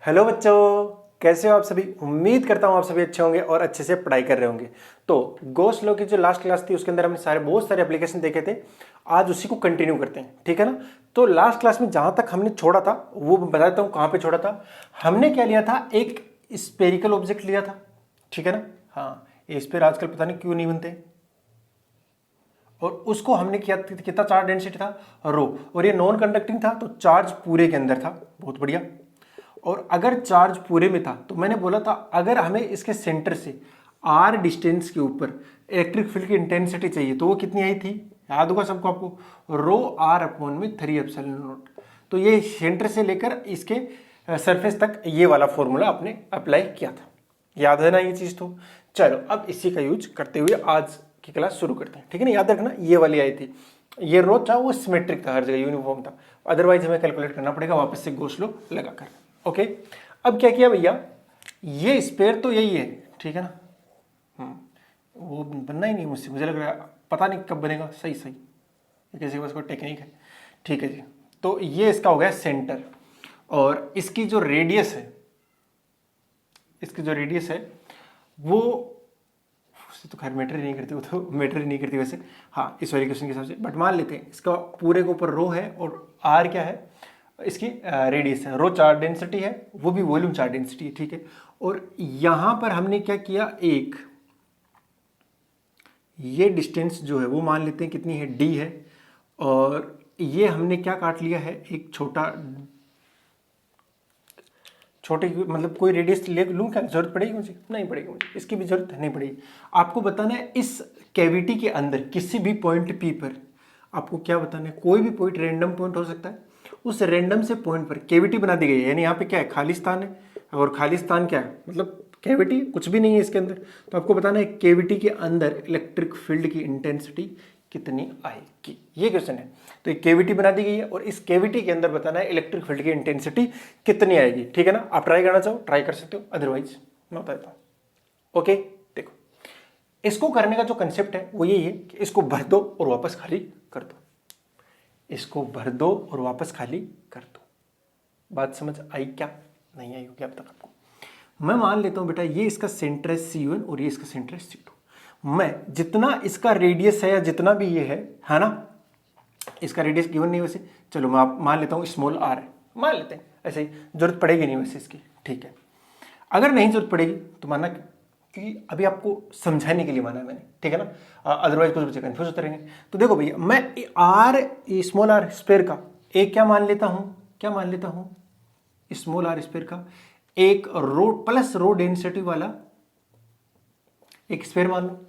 Hello बच्चों, कैसे हो आप सभी। उम्मीद करता हूँ आप सभी अच्छे होंगे और अच्छे से पढ़ाई कर रहे होंगे। तो गोस लॉ की जो लास्ट क्लास थी उसके अंदर हमने बहुत सारे एप्लीकेशन देखे थे। आज उसी को कंटिन्यू करते हैं, ठीक है ना। तो लास्ट क्लास में जहां तक हमने छोड़ा था वो बता देता हूँ कहाँ पे छोड़ा था। हमने क्या लिया था, एक स्पेरिकल ऑब्जेक्ट लिया था, ठीक है ना। हाँ, ये स्पेयर आजकल पता नहीं क्यों नहीं बनते। और उसको हमने कितना चार्ज डेंसिटी था, रो, और ये नॉन कंडक्टिंग था तो चार्ज पूरे के अंदर था। बहुत बढ़िया। और अगर चार्ज पूरे में था तो मैंने बोला था अगर हमें इसके सेंटर से आर डिस्टेंस के ऊपर इलेक्ट्रिक फील्ड की इंटेंसिटी चाहिए तो वो कितनी आई थी, याद होगा सबको आपको, रो आर अपॉन में 3 एप्सिलॉन नॉट। तो ये सेंटर से लेकर इसके सरफेस तक ये वाला फॉर्मूला आपने अप्लाई किया था, याद है ना ये चीज। तो चलो अब इसी का यूज करते हुए आज की क्लास शुरू करते हैं, ठीक है ना। याद रखना ये वाली आई थी, ये रो था वो सिमेट्रिक था, हर जगह यूनिफॉर्म था, अदरवाइज हमें कैलकुलेट करना पड़ेगा वापस से गोस लॉ लगाकर। ओके, अब क्या किया भैया, ये स्पेयर तो यही है, ठीक है ना। वो बनना ही नहीं मुझसे, मुझे लग रहा है पता नहीं कब बनेगा। सही सही, ये किसी बस को टेक्निक है, ठीक है जी। तो ये इसका हो गया सेंटर, और इसकी जो रेडियस है, इसकी जो रेडियस है वो तो खैर मैटर ही नहीं करती, वो तो मैटर ही नहीं करती वैसे। हाँ, इस वाले क्वेश्चन के हिसाब से, बट मान लेते हैं इसका पूरे के ऊपर रो है और आर क्या है, इसकी रेडियस है। रो चार्ज डेंसिटी है, वो भी वॉल्यूम चार्ज डेंसिटी है, ठीक है। और यहां पर हमने क्या किया, एक ये डिस्टेंस जो है वो मान लेते हैं कितनी है, डी है। और ये हमने क्या काट लिया है, एक छोटी मतलब कोई रेडियस ले लूँ क्या, जरूरत पड़ेगी मुझे, नहीं पड़ेगी मुझे, इसकी भी जरूरत नहीं पड़ेगी। आपको बताना है इस कैविटी के अंदर किसी भी पॉइंट पी पर आपको क्या बताना है, कोई भी पॉइंट रैंडम पॉइंट हो सकता है, उस रैंडम से पॉइंट पर कैविटी बना दी गई है। यानी यहाँ पे क्या है, खाली स्थान है, और खाली स्थान क्या है, मतलब कैविटी कुछ भी नहीं है इसके अंदर। तो आपको बताना है कैविटी के अंदर इलेक्ट्रिक फील्ड की इंटेंसिटी कितनी आएगी, ये क्वेश्चन है। तो एक कैविटी बना दी गई है और इस कैविटी के अंदर बताना है इलेक्ट्रिक फील्ड की इंटेंसिटी कितनी आएगी, ठीक है ना। आप ट्राई करना चाहो ट्राई कर सकते हो, अदरवाइज मैं बता देता हूं। ओके, देखो इसको करने का जो कंसेप्ट है वो यही है कि इसको भर दो और वापस खाली कर दो, इसको भर दो और वापस खाली कर दो। बात समझ आई क्या, नहीं आई हो क्या अब तक आपको। मैं मान लेता हूं बेटा ये इसका सेंटर है C1 और ये इसका सेंटर है C2। मैं जितना इसका रेडियस है या जितना भी ये है ना, इसका रेडियस गिवन नहीं वैसे, चलो मैं मान लेता हूँ स्मॉल r है, मान लेते हैं ऐसे ही, जरूरत पड़ेगी नहीं वैसे इसकी, ठीक है। अगर नहीं जरूरत पड़ेगी तो माना कि अभी आपको समझाने के लिए माना है मैंने, ठीक है ना, अदरवाइज कुछ बच्चे कंफ्यूज होते रहेंगे। तो देखो भैया मैं स्मॉल आर स्पेयर का एक क्या मान लेता हूँ, स्मॉल आर स्पेयर का एक रो प्लस रो डेंसिटी वाला एक स्पेयर मान लो,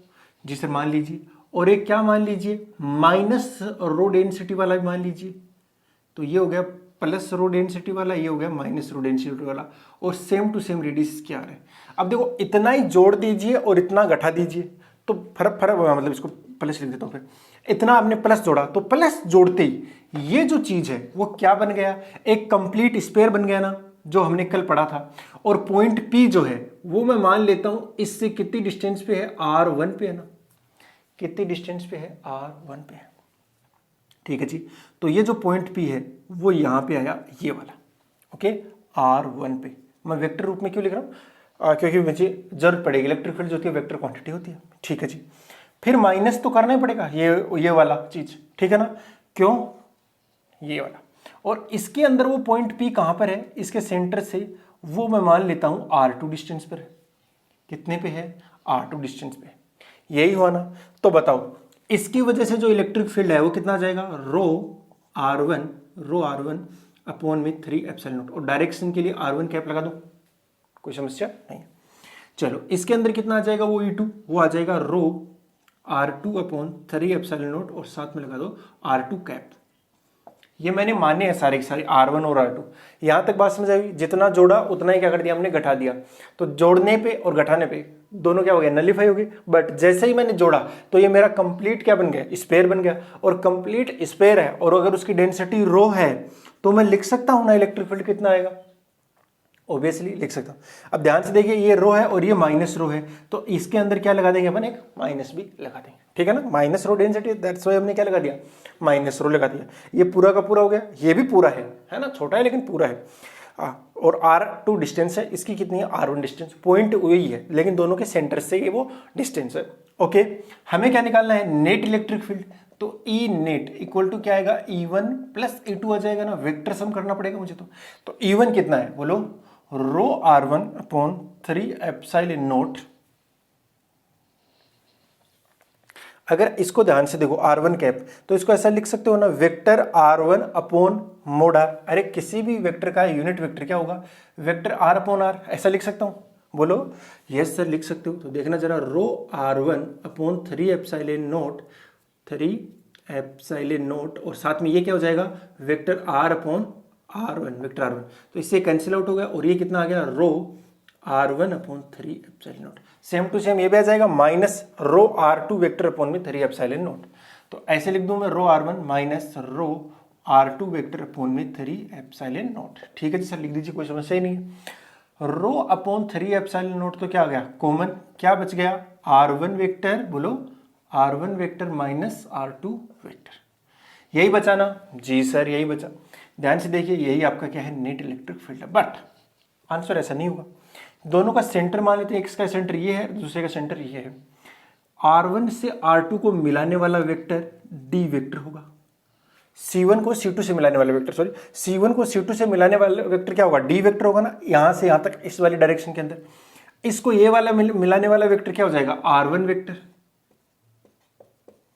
जिसे मान लीजिए, और एक क्या मान लीजिए, माइनस रो डेंसिटी वाला भी मान लीजिए। तो ये हो गया प्लस रो डेंसिटी वाला, ये हो गया माइनस रो डेंसिटी वाला, और सेम टू सेम रेडियस क्या आ रहा है। अब देखो इतना ही जोड़ दीजिए और इतना घटा दीजिए तो फर्क मतलब इसको प्लस लिख देता हूं, फिर इतना आपने प्लस जोड़ा तो प्लस जोड़ते ही ये जो चीज है वो क्या बन गया, एक कंप्लीट स्पेयर बन गया ना, जो हमने कल पढ़ा था। और पॉइंट P जो है वो मैं मान लेता हूं इससे कितनी डिस्टेंस पे है, R1 पे है ना, कितनी डिस्टेंस पे है, R1 पे है, ठीक है जी। तो ये जो पॉइंट P है वो यहां पे आया, ये वाला, ओके, R1 पे। मैं वेक्टर रूप में क्यों लिख रहा हूं, क्योंकि मुझे जरूरत पड़ेगी, इलेक्ट्रिक फील्ड जो होती है वेक्टर क्वांटिटी होती है, ठीक है जी। फिर माइनस तो करना ही पड़ेगा ये वाला चीज, ठीक है ना, क्यों, ये वाला। और इसके अंदर वो पॉइंट P कहां पर है, इसके सेंटर से वो मैं मान लेता हूं R2 डिस्टेंस पर है। कितने पे है, R2 डिस्टेंस पे, यही हुआ ना। तो बताओ इसकी वजह से जो इलेक्ट्रिक फील्ड है वो कितना आ जाएगा, रो आर वन अपॉन में 3 एप्सिलॉन नॉट, और डायरेक्शन के लिए R1 कैप लगा दो, कोई समस्या नहीं। चलो इसके अंदर कितना आ जाएगा, वो E2 वो आ जाएगा रो R2 अपॉन 3 एप्सिलॉन नॉट, और साथ में लगा दो R2 कैप। ये मैंने माने हैं सारे के सारे R1 और R2, यहां तक बात समझ आई। जितना जोड़ा उतना ही क्या कर दिया हमने, घटा दिया। तो जोड़ने पे और घटाने पे दोनों क्या हो गया, नलीफाई हो गए। बट जैसे ही मैंने जोड़ा तो ये मेरा कंप्लीट क्या बन गया, स्पेयर बन गया। और कंप्लीट स्पेयर है और अगर उसकी डेंसिटी रो है तो मैं लिख सकता हूं ना इलेक्ट्रिक फील्ड कितना आएगा, ऑब्वियसली लिख सकता हूं। अब ध्यान से देखिए ये रो है और ये माइनस रो है, तो इसके अंदर क्या लगा देंगे अपन, एक माइनस भी लगा देंगे, ठीक है ना। Minus rho density, that's why हमने क्या लगा दिया, माइनस रो लगा दिया। ये पूरा का पूरा हो गया, ये भी पूरा है ना, छोटा है लेकिन पूरा है। और R2 डिस्टेंस है, इसकी कितनी है R1 डिस्टेंस, पॉइंट वही है लेकिन दोनों के सेंटर से ये वो डिस्टेंस है। ओके, हमें क्या निकालना है, नेट इलेक्ट्रिक फील्ड। तो ई नेट इक्वल टू क्या आएगा, E1 प्लस E2 आ जाएगा ना, वेक्टर सम करना पड़ेगा मुझे। तो E1 कितना है बोलो, रो R1 अपॉन 3 एप्सिलॉन नॉट। अगर इसको ध्यान से देखो R1 कैप, तो इसको ऐसा लिख सकते हो ना, vector R1 upon mode R। अरे किसी भी वेक्टर का यूनिट वेक्टर क्या होगा, वेक्टर R अपॉन R, ऐसा लिख सकता हूं, बोलो यस सर लिख सकते हो। तो देखना जरा, रो R1 upon 3 epsilon not, 3 epsilon not, और साथ में ये क्या हो जाएगा, vector R upon R1, vector R1, तो इससे कैंसिल आउट हो गया, और ये कितना आ गया, rho R1 upon 3 epsilon naught. Same to same ये भी आ जाएगा, minus rho R2 vector upon में 3 एप्सिलॉन नॉट। तो ऐसे लिख दूं मैं, रो R1 minus rho R2 vector upon में 3 एप्सिलॉन नॉट। ठीक है जी सर, लिख दीजिए, कोई समस्या ही नहीं है। रो अपॉन 3 एप्सिलॉन नॉट तो क्या आ गया, कॉमन, क्या बच गया, R1 वेक्टर, बोलो R1 vector minus R2 vector, यही बचा ना जी सर, यही बचा। ध्यान से देखिए, यही आपका क्या है, नेट इलेक्ट्रिक फील्ड है। बट आंसर ऐसा नहीं होगा, दोनों का सेंटर मान लेते हैं, एक का सेंटर ये है, दूसरे का सेंटर ये है। R1 से R2 को मिलाने वाला वेक्टर D वेक्टर होगा, C1 को C2 से मिलाने वाला वेक्टर, सॉरी C1 को C2 से मिलाने वाला वेक्टर क्या होगा, D वेक्टर होगा ना, यहां से यहां तक इस वाली डायरेक्शन के अंदर। इसको ये वाला मिलाने वाला वेक्टर क्या हो जाएगा, R1 वेक्टर,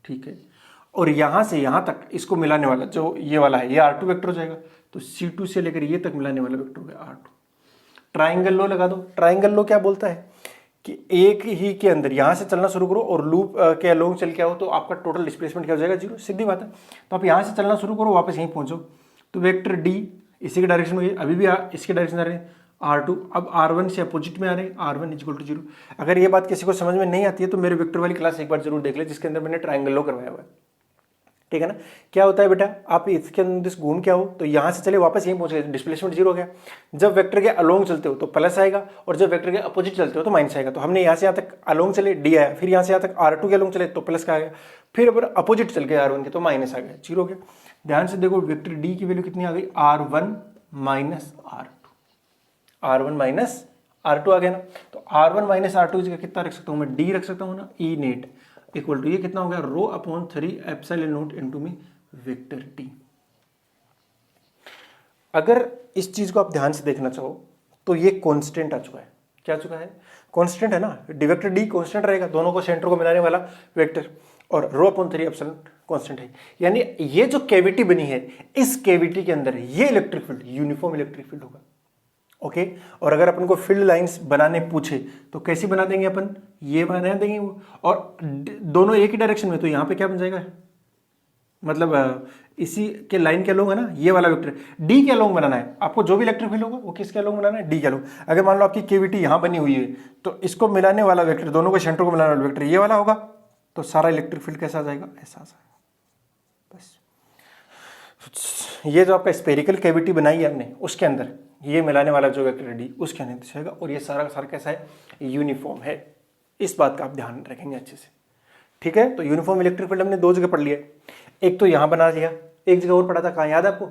ठीक है। और यहां से यहां तक इसको मिलाने वाला जो ये वाला है, ये R2 वेक्टर हो जाएगा। तो C2 से लेकर ये तक मिलाने वाला वेक्टर हो गया R2। ट्राइंगल लो लगा दो। ट्राइंगल लो क्या बोलता है कि एक ही के अंदर यहां से चलना शुरू करो और लूप के अलोंग चल के आओ, तो आपका टोटल डिस्प्लेसमेंट क्या हो जाएगा, 0, सीधी बात है। तो आप यहां से चलना शुरू करो, वापस यहीं पहुंचो, तो वेक्टर डी इसी के डायरेक्शन में, अभी भी इसके डायरेक्शन आ रहे हैं R2, अब R1 से अपोजिट में आ रहे हैं, R1 इक्वल टू 0। अगर ये बात किसी को समझ में नहीं आती है तो मेरे वेक्टर वाली क्लास एक बार जरूर देख ले, जिसके अंदर मैंने ट्राइंगल लो करवाया हुआ है, ठीक है ना। क्या होता है बेटा, आप इसके अंदर घूम के आओ, तो यहां से चले वापस यहीं पहुंच गए, डिस्प्लेसमेंट 0 हो गया। जब वेक्टर के अलोंग चलते हो तो प्लस आएगा, और जब वेक्टर के अपोजिट चलते हो तो माइनस आएगा। तो हमने यहां से यहां तक अलोंग चले डी आया, फिर यहां से यहां तक R2 के अलोंग चले तो प्लस का आ गया, फिर अगर अपोजिट चल गए R1 के तो माइनस आ गया, 0 हो गया। ध्यान से देखो, वेक्टर डी की वैल्यू कितनी आ गई, R1 minus R2, R1 minus R2 आ गया ना। तो R1 माइनस R2 जगह कितना रख सकता हूं मैं, D रख सकता हूं ना, ई नेट इक्वल टू ये कितना हो गया, rho upon 3 epsilon not into में वेक्टर टी। अगर इस चीज को आप ध्यान से देखना चाहो तो ये कांस्टेंट आ चुका है, क्या आ चुका है, कांस्टेंट है ना, डी वेक्टर डी कांस्टेंट रहेगा, दोनों को सेंटर को मिलाने वाला वेक्टर, और रो अपॉन 3 एप्सिलॉन कांस्टेंट है। यानी ये जो कैविटी बनी है, इस कैविटी के अंदर ये electric field uniform electric field होगा। ओके, और अगर अपन को फील्ड लाइंस बनाने पूछे तो कैसी बना देंगे अपन, ये बना देंगे वो, और दोनों एक ही डायरेक्शन में, तो यहां पे क्या बन जाएगा, मतलब इसी के लाइन के अलोंग है ना, ये वाला वेक्टर डी के अलोंग बनाना है आपको, जो भी इलेक्ट्रिक फील्ड होगा वो किसके अलोंग बनाना है, डी के अलोंग। अगर मान लो आपकी केविटी यहां बनी हुई है, तो इसको मिलाने वाला वेक्टर, दोनों को सेंटर को मिलाने वाला वेक्टर ये वाला होगा, तो सारा इलेक्ट्रिक फील्ड कैसा आ जाएगा, ऐसा आ जाएगा। बस ये जो आपका स्पेरिकल कैविटी बनाई है हमने, उसके अंदर ये मिलाने वाला जो वेक्टर डी उसके अंदर दिखेगा, और ये सारा का सारा कैसा है, यूनिफॉर्म है। इस बात का आप ध्यान रखेंगे अच्छे से, ठीक है। तो यूनिफॉर्म इलेक्ट्रिक फील्ड हमने दो जगह पढ़ लिया, एक तो यहां बना लिया, एक जगह और पढ़ा था, कहां याद है आपको,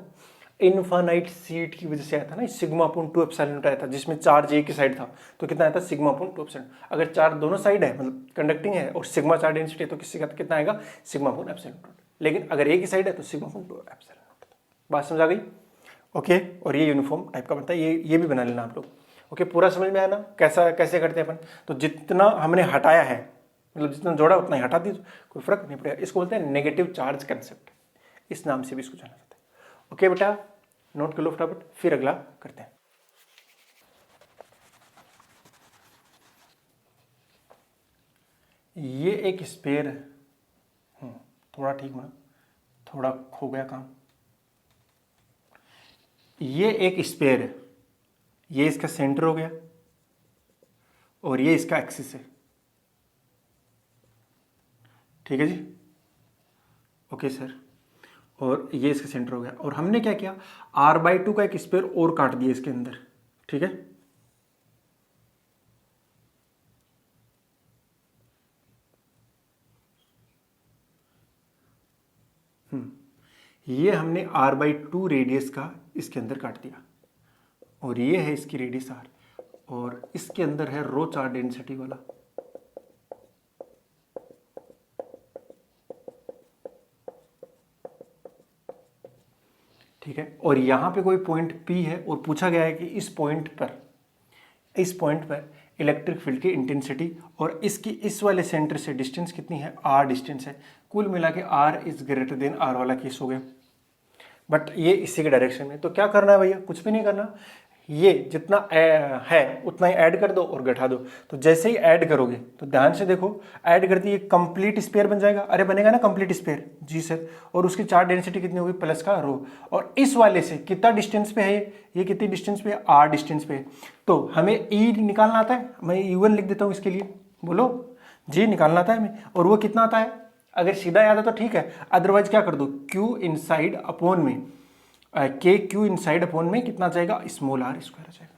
इनफाइनाइट सीट की वजह से आया था ना, सिग्मा अपॉन 2 एप्सिलॉन नॉट आया था, जिसमें चार्ज एक ही साइड था, तो कितना आया था, सिग्मा अपॉन 2 एप्सिलॉन। अगर चार्ज दोनों साइड है, मतलब कंडक्टिंग है, और सिग्मा चार्ज डेंसिटी है, तो किससे कितना आएगा, सिग्मा अपॉन एप्सिलॉन नॉट। लेकिन अगर एक ही साइड है तो सिग्मा अपॉन 2 एप्सिलॉन नॉट। बात समझ आ गई, ओके। और ये यूनिफॉर्म टाइप का बनता है, ये भी बना लेना आप लोग, ओके। पूरा समझ में आया ना, कैसा कैसे करते हैं अपन। तो जितना हमने हटाया है, मतलब जितना जोड़ा उतना ही हटा दीजिए, कोई फर्क नहीं पड़ेगा। इसको बोलते हैं नेगेटिव चार्ज कंसेप्ट, इस नाम से भी इसको जाना जाता है। ओके बेटा, नोट कर लो फटाफट, फिर अगला करते हैं। ये एक स्पेयर, थोड़ा ठीक होना, थोड़ा खो गया काम। ये एक स्पेयर है, ये इसका सेंटर हो गया, और ये इसका एक्सिस है, ठीक है जी, ओके सर। और ये इसका सेंटर हो गया, और हमने क्या किया, R/2 का एक स्पेयर और काट दिया इसके अंदर, ठीक है। ये हमने R/2 रेडियस का इसके अंदर काट दिया, और ये है इसकी रेडियस आर, और इसके अंदर है रो चार्ज डेंसिटी वाला। ठीक है, और यहां पे कोई पॉइंट P है और पूछा गया है कि इस पॉइंट पर इलेक्ट्रिक फील्ड की इंटेंसिटी और इसकी इस वाले सेंटर से डिस्टेंस कितनी है, r डिस्टेंस है। कुल मिला के r is greater than r वाला केस हो गया, बट ये इसी के डायरेक्शन में। तो क्या करना है भैया, कुछ भी नहीं करना, ये जितना है उतना ही ऐड कर दो और घटा दो। तो जैसे ही ऐड करोगे तो ध्यान से देखो, ऐड करते ही कंप्लीट स्पेयर बन जाएगा। अरे बनेगा ना कंप्लीट स्पेयर, जी सर। और उसकी चार्ज डेंसिटी कितनी होगी, प्लस का रो। और इस वाले से कितना डिस्टेंस पे है ये कितनी डिस्टेंस पे है, r डिस्टेंस पे है। तो हमें E निकालना आता है, मैं E1 लिख देता हूँ इसके लिए, बोलो जी, निकालना आता है हमें। और वो कितना आता है, अगर सीधा याद है तो ठीक है, अदरवाइज क्या कर दो, Q इनसाइड अपॉन में के क्यू इनसाइड अपॉन में कितना आ जाएगा, स्मॉल r स्क्वायर आ जाएगा।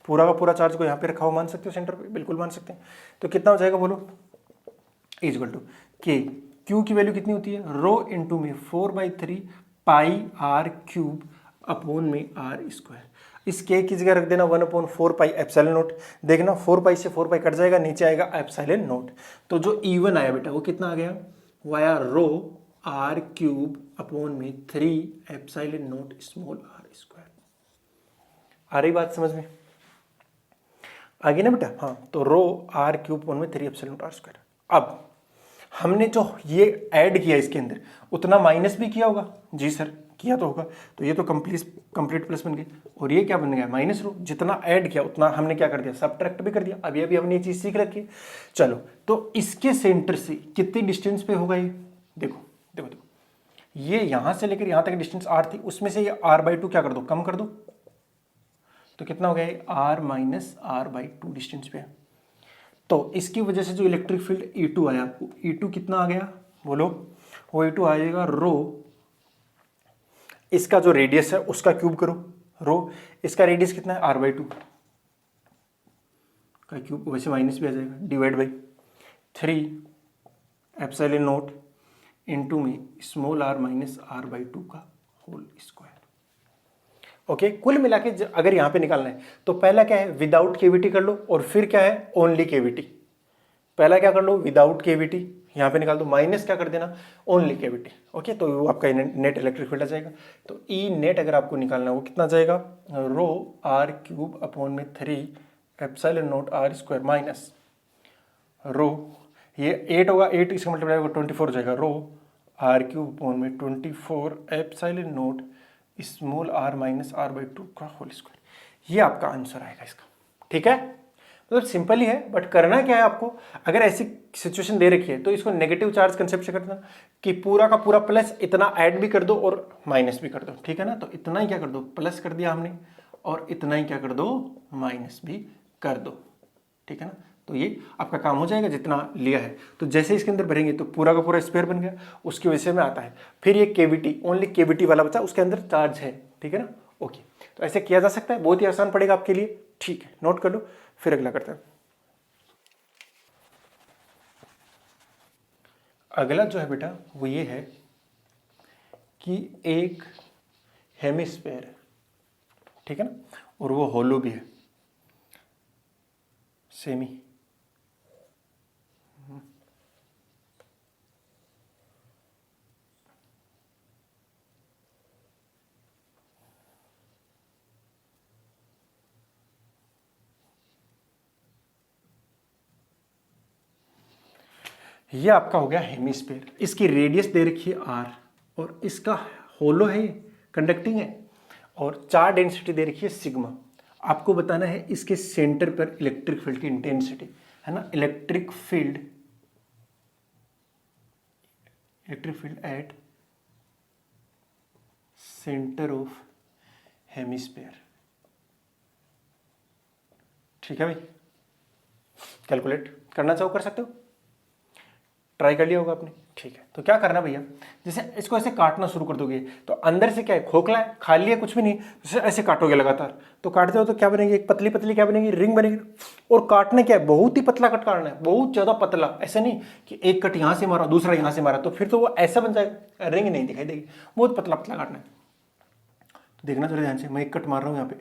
पूरा का पूरा चार्ज को यहाँ पे रखा हो, मान सकते हो सेंटर पे, बिल्कुल मान सकते हैं। तो कितना हो जाएगा बोलो, इज इक्वल टू के, क्यू की वैल्यू कितनी होती है, रो इंटू में 4/3 पाई r क्यूब अपॉन में r स्क्वायर। इस के की जगह रख देना 1/4 पाई एप्सिलॉन नोट। देखना 4 पाई से 4 पाई कट जाएगा, नीचे आएगा एप्सिलॉन नोट। तो जो E1 आया बेटा वो कितना आ गया, via rho r cube upon में 3 epsilon naught small r square. आ रही बात समझ में, आ गई ना बेटा। हाँ, तो रो r क्यूब अपॉन में 3 एप्सिलॉन नोट r स्क्वायर। अब हमने जो ये ऐड किया इसके अंदर उतना माइनस भी किया होगा, जी सर किया तो होगा। तो ये तो कंप्लीट प्लस बन गए, और ये क्या बन गया, माइनस रो। जितना ऐड किया उतना हमने क्या कर दिया, सब्ट्रैक्ट भी कर दिया। अभी अभी हमने ये चीज सीख रखी है। चलो, तो इसके सेंटर से कितनी डिस्टेंस पे होगा ये, देखो देखो देखो, ये यहां से लेकर यहां तक डिस्टेंस r थी, उसमें से ये r/2 क्या कर दो, कम कर दो। तो कितना हो गया, r माइनस r/2 डिस्टेंस पे। तो इसकी वजह से जो इलेक्ट्रिक फील्ड E2 आया, E2 कितना आ गया बोलो, वो E2 आ जाएगा रो, इसका जो रेडियस है उसका क्यूब करो, रो इसका रेडियस कितना है, r/2 का क्यूब, वैसे माइनस भी आ जाएगा, divide by 3 epsilon note into में स्मॉल r माइनस r/2 का होल स्क्वायर। ओके, कुल मिला के अगर यहां पे निकालना है तो पहला क्या है, विदाउट केविटी कर लो, और फिर क्या है, ओनली केविटी। पहला क्या कर लो, विदाउट केविटी, यहां पे निकाल दो, माइनस क्या कर देना, ओनली केविटी। ओके, तो वो आपका नेट इलेक्ट्रिक फील्ड आ जाएगा। तो ई नेट अगर आपको निकालना है वो कितना जाएगा, रो r क्यूब अपॉन में 3 epsilon note r square minus rho, ये 8 होगा, 8 इसका मल्टीप्लाई होगा 24 हो जाएगा, रो r क्यूब अपॉन में 24 epsilon naught small r minus r/2 का होल स्क्वायर। ये आपका आंसर आएगा इसका। ठीक है, मतलब सिंपल ही है, बट करना क्या है आपको, अगर ऐसी सिचुएशन दे रखी है तो इसको नेगेटिव चार्ज कंसेप्ट से करना कि पूरा का पूरा प्लस इतना ऐड भी कर दो और माइनस भी कर दो। ठीक है ना, तो इतना ही क्या कर दो, प्लस कर दिया हमने, और इतना ही क्या कर दो, माइनस भी कर दो। ठीक है ना, तो ये आपका काम हो जाएगा जितना लिया है। तो जैसे इसके अंदर भरेंगे तो पूरा का पूरा स्क्वायर बन गया, उसकी वजह से में आता है। फिर ये केविटी, ओनली केविटी वाला बचा, उसके अंदर चार्ज है। ठीक है ना, ओके, तो ऐसे किया जा सकता है, बहुत ही आसान पड़ेगा आपके लिए। ठीक है, नोट कर लो, फिर अगला करते हैं। अगला जो है बेटा वो ये है कि एक हेमिस्फेयर है, ठीक है ना, और वो होलो भी है, सेमी। ये आपका हो गया हेमिस्फेयर, इसकी रेडियस दे रखी है r, और इसका होलो है, कंडक्टिंग है, और चार्ज डेंसिटी दे रखी है सिग्मा। आपको बताना है इसके सेंटर पर इलेक्ट्रिक फील्ड की इंटेंसिटी, है ना, electric field at centre of hemisphere. ठीक है भाई, कैलकुलेट करना चाहो कर सकते हो, ट्राई कर लिया होगा आपने। ठीक है, तो क्या करना भैया, जैसे इसको ऐसे काटना शुरू कर दोगे तो अंदर से क्या है, खोखला है, खाली है, कुछ भी नहीं, जैसे ऐसे काटोगे लगातार, तो काटते हो तो क्या बनेगी, एक पतली पतली क्या बनेगी, रिंग बनेगी। और काटने क्या है, बहुत ही पतला कट काटना है, बहुत ज्यादा पतला, ऐसा नहीं कि एक कट यहां से मारा दूसरा यहां से मारा, तो फिर तो वो ऐसा बन जाएगा, रिंग नहीं दिखाई देगी, बहुत पतला पतला काटना है। तो देखना जरा ध्यान से, मैं एक कट मार रहा हूँ यहाँ पे,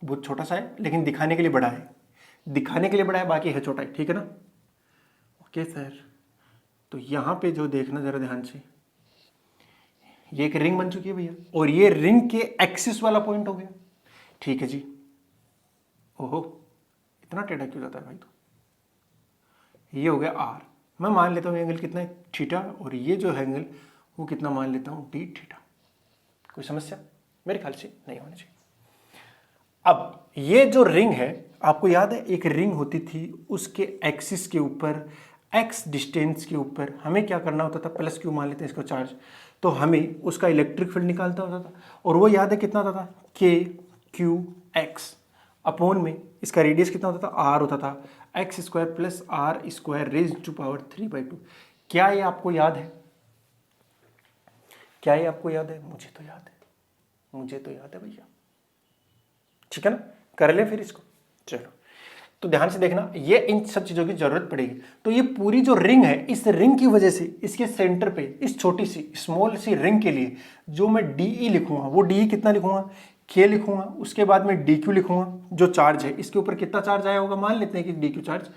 बहुत छोटा सा है लेकिन दिखाने के लिए बड़ा है, दिखाने के लिए बड़ा है, बाकी है छोटा है, ठीक है ना। ओके सर, तो यहाँ पे जो देखना जरा ध्यान से, ये एक रिंग बन चुकी है भैया, और ये रिंग के एक्सिस वाला पॉइंट हो गया, ठीक है जी। ओहो, इतना टेढ़ा क्यों जाता है भाई, तो ये हो गया आर। मैं मान लेता हूँ एंगल कितना है, थीटा, और ये जो है एंगल वो कितना मान लेता हूँ, डी थीटा। कोई समस्या मेरे ख्याल से नहीं होनी चाहिए। अब ये जो रिंग है, आपको याद है एक रिंग होती थी, उसके एक्सिस के ऊपर एक्स डिस्टेंस के ऊपर हमें क्या करना होता था, प्लस क्यू मान लेते हैं इसको चार्ज, तो हमें उसका इलेक्ट्रिक फील्ड निकालता होता था, और वो याद है कितना होता था, के क्यू एक्स अपॉन में इसका रेडियस कितना होता था, आर होता था, X square plus R square raise to power 3/2। क्या ये आपको याद है, क्या ये आपको याद है? मुझे तो याद है, मुझे तो याद है भैया, ठीक है ना। कर ले फिर इसको, चलो। तो ध्यान से देखना, ये इन सब चीजों की जरूरत पड़ेगी। तो ये पूरी जो रिंग है, इस रिंग की वजह से इसके सेंटर पे इस छोटी सी स्मॉल सी रिंग के लिए जो मैं डीई लिखूंगा, वो डीई कितना लिखूंगा, के लिखूंगा, उसके बाद में डी क्यू लिखूंगा, जो चार्ज है इसके ऊपर कितना चार्ज आया होगा, मान लेते हैं कि डी क्यू चार्ज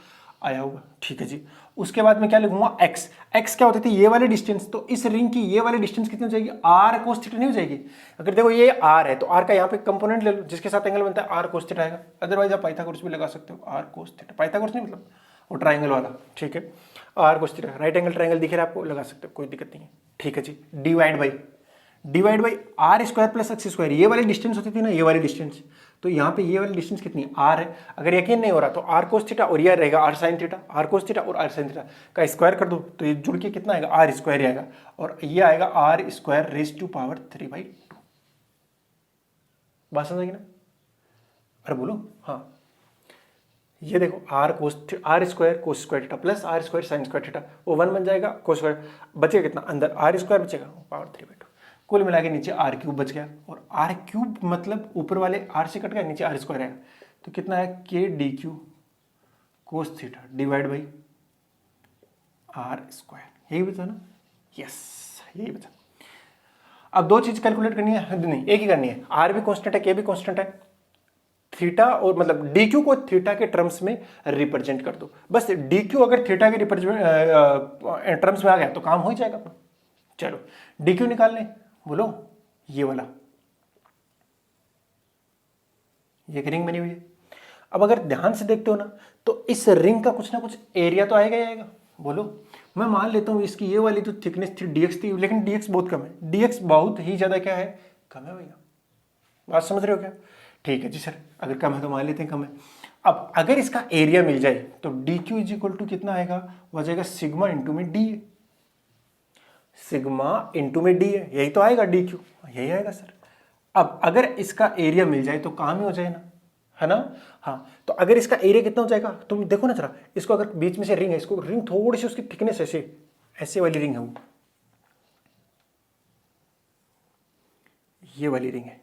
आया होगा, ठीक है जी। उसके बाद में क्या लिखूंगा, एक्स। एक्स क्या होती थी, ये वाले डिस्टेंस, तो इस रिंग की ये वाली डिस्टेंस कितनी हो जाएगी, आर कोस थीटा नहीं हो जाएगी। अगर देखो ये आर है तो आर का यहाँ पे कंपोनेंट ले लो जिसके साथ एंगल बनता है, आर कोस थीटा आएगा। अदरवाइज आप पाइथागोरस भी लगा सकते हो, आर कोस थीटा, पाइथागोरस नहीं मतलब वो ट्राइंगल वाला, ठीक है, R cos theta, right angle triangle दिख रहा है आपको, लगा सकते हो, कोई दिक्कत नहीं है, ठीक है जी। Divide by R square plus X square, ये वाली डिस्टेंस होती थी ना, ये वाली डिस्टेंस, तो यहाँ पे ये वाली डिस्टेंस कितनी है, आर है। अगर यकीन नहीं हो रहा तो आर कोस थीटा और ये रहेगा R sine theta, R cos theta और आर साइन थीटा का स्क्वायर कर दो तो ये जुड़ के कितना आएगा, आर स्क्वायर आएगा, और ये आएगा R square raise to power 3/2। बात समझेगी ना, अरे बोलो हाँ। ये देखो R square cos square theta plus R square sine square theta, वो 1 बन जाएगा, कोस स्क्वायर बचेगा कितना, अंदर आर स्क्वायर बचेगा पावर 3/2, कुल मिला के नीचे आर क्यूब बच गया, और आर क्यूब मतलब ऊपर वाले आर से कट गया, नीचे आर स्क्वायर आया, तो कितना है, K D Q cos theta divide by R square, यही बचा ना, यस यही बचा। अब दो चीज कैलकुलेट करनी है, नहीं एक ही करनी है, आर भी कांस्टेंट है, के भी कांस्टेंट है, थीटा और मतलब डी क्यू को थीटा के टर्म्स में रिप्रेजेंट कर दो, बस डी क्यू अगर थीटा के टर्म्स में आ गया तो काम हो ही जाएगा अपना। चलो डी क्यू निकाल लें, बोलो ये वाला, ये रिंग बनी हुई है। अब अगर ध्यान से देखते हो ना, तो इस रिंग का कुछ ना कुछ एरिया तो आएगा ही आएगा, बोलो। मैं मान लेता हूं इसकी ये वाली जो थिकनेस थी डीएक्स थी, लेकिन डीएक्स बहुत कम है, डीएक्स बहुत ही ज्यादा क्या है, कम है भैया, बात समझ रहे हो क्या, ठीक है जी सर, अगर कम है तो मान लेते हैं कम है। अब अगर इसका एरिया मिल जाए तो D Q is equal to कितना आएगा, वो जाएगा सिग्मा इंटू में डी, सिग्मा इंटू में डी है, यही तो आएगा डी क्यू, यही आएगा सर। अब अगर इसका एरिया मिल जाए तो काम ही हो जाए ना, है ना। हाँ, तो अगर इसका एरिया कितना हो जाएगा, तुम देखो ना जरा, इसको अगर बीच में से रिंग है, इसको रिंग थोड़ी सी उसकी थिकनेस ऐसे ऐसे वाली रिंग है, वो ये वाली रिंग है,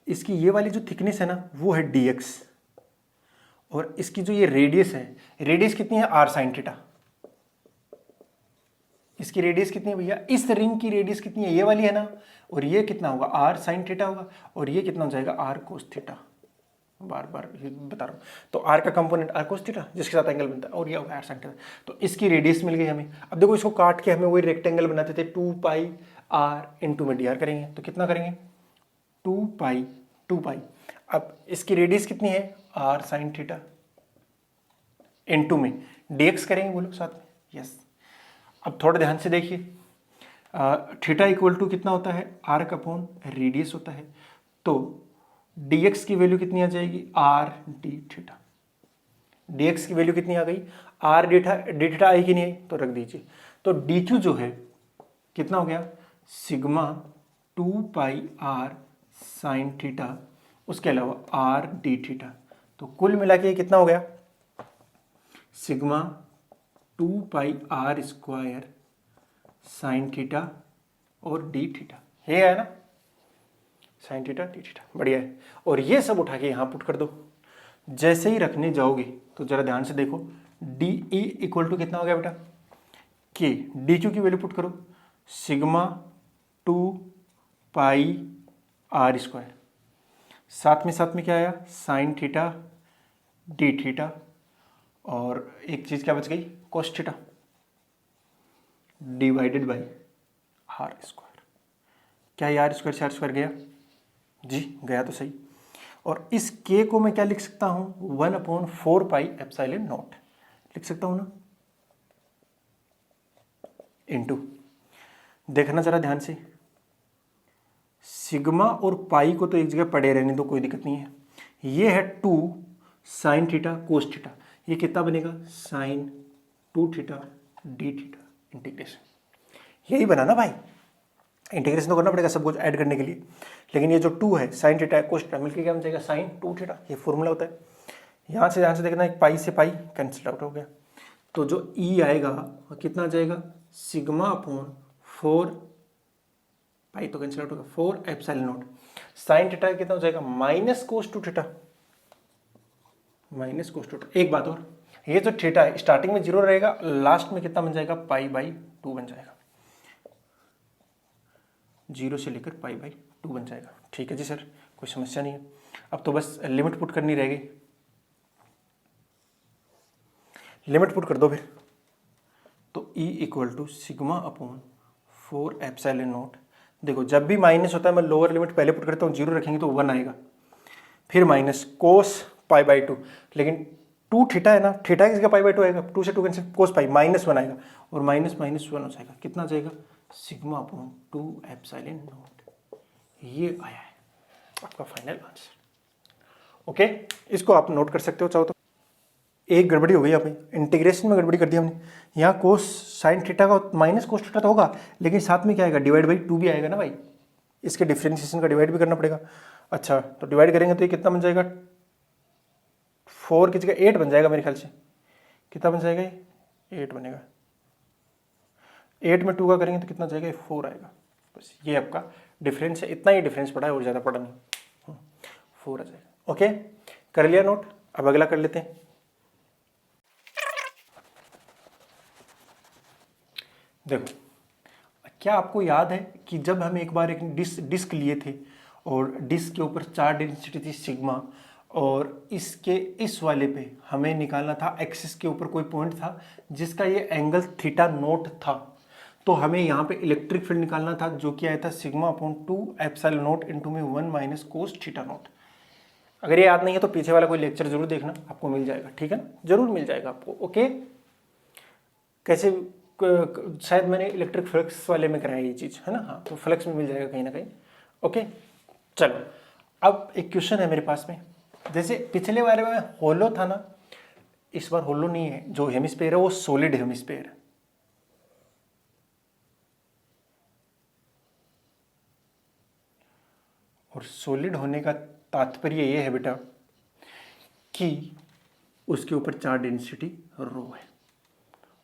इसकी ये वाली जो थिकनेस है ना वो है dx, और इसकी जो ये रेडियस है, रेडियस कितनी है, आर साइन थीटा। इसकी रेडियस कितनी है भैया, इस रिंग की रेडियस कितनी है, ये वाली है ना, और ये कितना होगा, आर साइन थीटा होगा, और ये कितना हो जाएगा, आर कोस थीटा, बार बार ये बता रहा हूँ। तो आर का कंपोनेंट आर कोस थीटा जिसके साथ एंगल बनता है, और ये होगा आर साइन थीटा, तो इसकी रेडियस मिल गई हमें। अब देखो इसको काट के हमें वही रेक्टेंगल बनाते थे, 2 पाई आर इंटू में डी आर करेंगे, तो कितना करेंगे, 2 पाई। अब इसकी रेडियस कितनी है, आर साइन थीटा इंटू में डीएक्स करेंगे, बोलो साथ में, यस। अब थोड़ा ध्यान से देखिए, थीटा इक्वल टू कितना होता है, आर का अपॉन रेडियस होता है, तो dx की वैल्यू कितनी आ जाएगी, आर डी थीटा। dx की वैल्यू कितनी आ गई, आर डी थीटा आई कि नहीं आई, तो रख दीजिए। तो dq जो है कितना हो गया, sigma 2 pi R sine theta, उसके अलावा आर डी थीटा, तो कुल मिला के कितना हो गया, sigma 2 pi R square sine theta और डी थीटा, ये है ना, साइन थीटा डी थीटा, बढ़िया है। और ये सब उठा के यहाँ पुट कर दो, जैसे ही रखने जाओगे तो जरा ध्यान से देखो, डी ई इक्वल टू कितना हो गया बेटा, के डी क्यू की वैल्यू पुट करो, सिग्मा 2 पाई आर स्क्वायर, साथ में क्या आया, साइन थीटा डी थीटा, और एक चीज़ क्या बच गई, cos theta divided by R square. क्या ये आर स्क्वायर से आर स्क्वायर गया, जी गया तो सही। और इस के को मैं क्या लिख सकता हूँ, 1/4πε0 लिख सकता हूँ ना, इनटू, देखना जरा ध्यान से, सिग्मा और पाई को तो एक जगह पड़े रहने दो, कोई दिक्कत नहीं है। ये है 2 साइन थीटा कोस थीटा, ये कितना बनेगा, sine 2 theta D theta integration, यही बना ना भाई। इंटीग्रेशन तो करना पड़ेगा सब कुछ ऐड करने के लिए, लेकिन ये जो 2 है साइन थीटा कोस थीटा मिलकर क्या बन जाएगा, साइन 2 थीटा, ये फॉर्मूला होता है। यहाँ से देखना, एक पाई से पाई कैंसिल आउट हो गया, तो जो ई आएगा कितना आ जाएगा, सिग्मा अपॉन 4 पाई तो कैंसिल आउट होगा, 4ε0 साइन थीटा कितना हो जाएगा, minus cos 2 theta, minus cos 2 theta. एक बात और, ये जो थीटा है स्टार्टिंग में 0 रहेगा, लास्ट में कितना बन जाएगा, π/2 बन जाएगा, 0 से लेकर π/2 बन जाएगा। ठीक है जी सर, कोई समस्या नहीं है। अब तो बस लिमिट पुट करनी रह गई, लिमिट पुट कर दो फिर। तो E = सिग्मा अपॉन 4ε0, देखो जब भी माइनस होता है मैं लोअर लिमिट पहले पुट करता हूँ, 0 रखेंगे तो 1 आएगा, फिर माइनस कोस π/2, लेकिन 2 थीटा है ना, थीटा किसका π/2 आएगा, 2 से 2 कैंसिल, कोस पाई -1 आएगा, और माइनस 1 हो जाएगा, कितना आ जाएगा, सिग्मा अपॉन 2ε0। ये आया है आपका फाइनल आंसर। ओके, इसको आप नोट कर सकते हो चाहो तो। एक गड़बड़ी हो गई यहाँ पे, इंटीग्रेशन में गड़बड़ी कर दी हमने। यहाँ कोस साइन थीटा का माइनस कोस थीटा तो होगा, लेकिन साथ में क्या आएगा, डिवाइड/2 भी आएगा ना भाई, इसके डिफ्रेंशिएशन का डिवाइड भी करना पड़ेगा। अच्छा, तो डिवाइड करेंगे तो ये कितना बन जाएगा, 4 की जगह 8 बन जाएगा मेरे ख्याल से, कितना बन जाएगा ये, 8 बनेगा, 8 में 2 का करेंगे तो कितना जाएगा, 4 आएगा। बस ये आपका डिफरेंस है, इतना ही डिफरेंस पड़ा है और ज़्यादा पड़ा नहीं, 4 आ जाएगा। ओके, कर लिया नोट, अब अगला कर लेते हैं। देखो, क्या आपको याद है कि जब हम एक बार एक डिस्क लिए थे और डिस्क के ऊपर चार्ज डेंसिटी थी सिग्मा, और इसके इस वाले पे हमें निकालना था, एक्सिस के ऊपर कोई पॉइंट था जिसका ये एंगल θ0 था, तो हमें यहाँ पे इलेक्ट्रिक फील्ड निकालना था जो कि आया था सिग्मा अपॉन 2ε0 इंटू में 1 माइनस कोस θ0। अगर ये याद नहीं है तो पीछे वाला कोई लेक्चर जरूर देखना, आपको मिल जाएगा, ठीक है ना, जरूर मिल जाएगा आपको। ओके, कैसे, शायद मैंने इलेक्ट्रिक फ्लक्स वाले में कराया ये चीज़, है ना, हाँ, तो फ्लक्स में मिल जाएगा कहीं ना कहीं। ओके, चलो, अब एक क्वेश्चन है मेरे पास में, जैसे पिछले बारे में होलो था ना, इस बार होलो नहीं है, जो हेमिस्फीयर है वो सॉलिड हेमिस्फीयर है। और सॉलिड होने का तात्पर्य ये है बेटा कि उसके ऊपर चार्ज डेंसिटी रो है।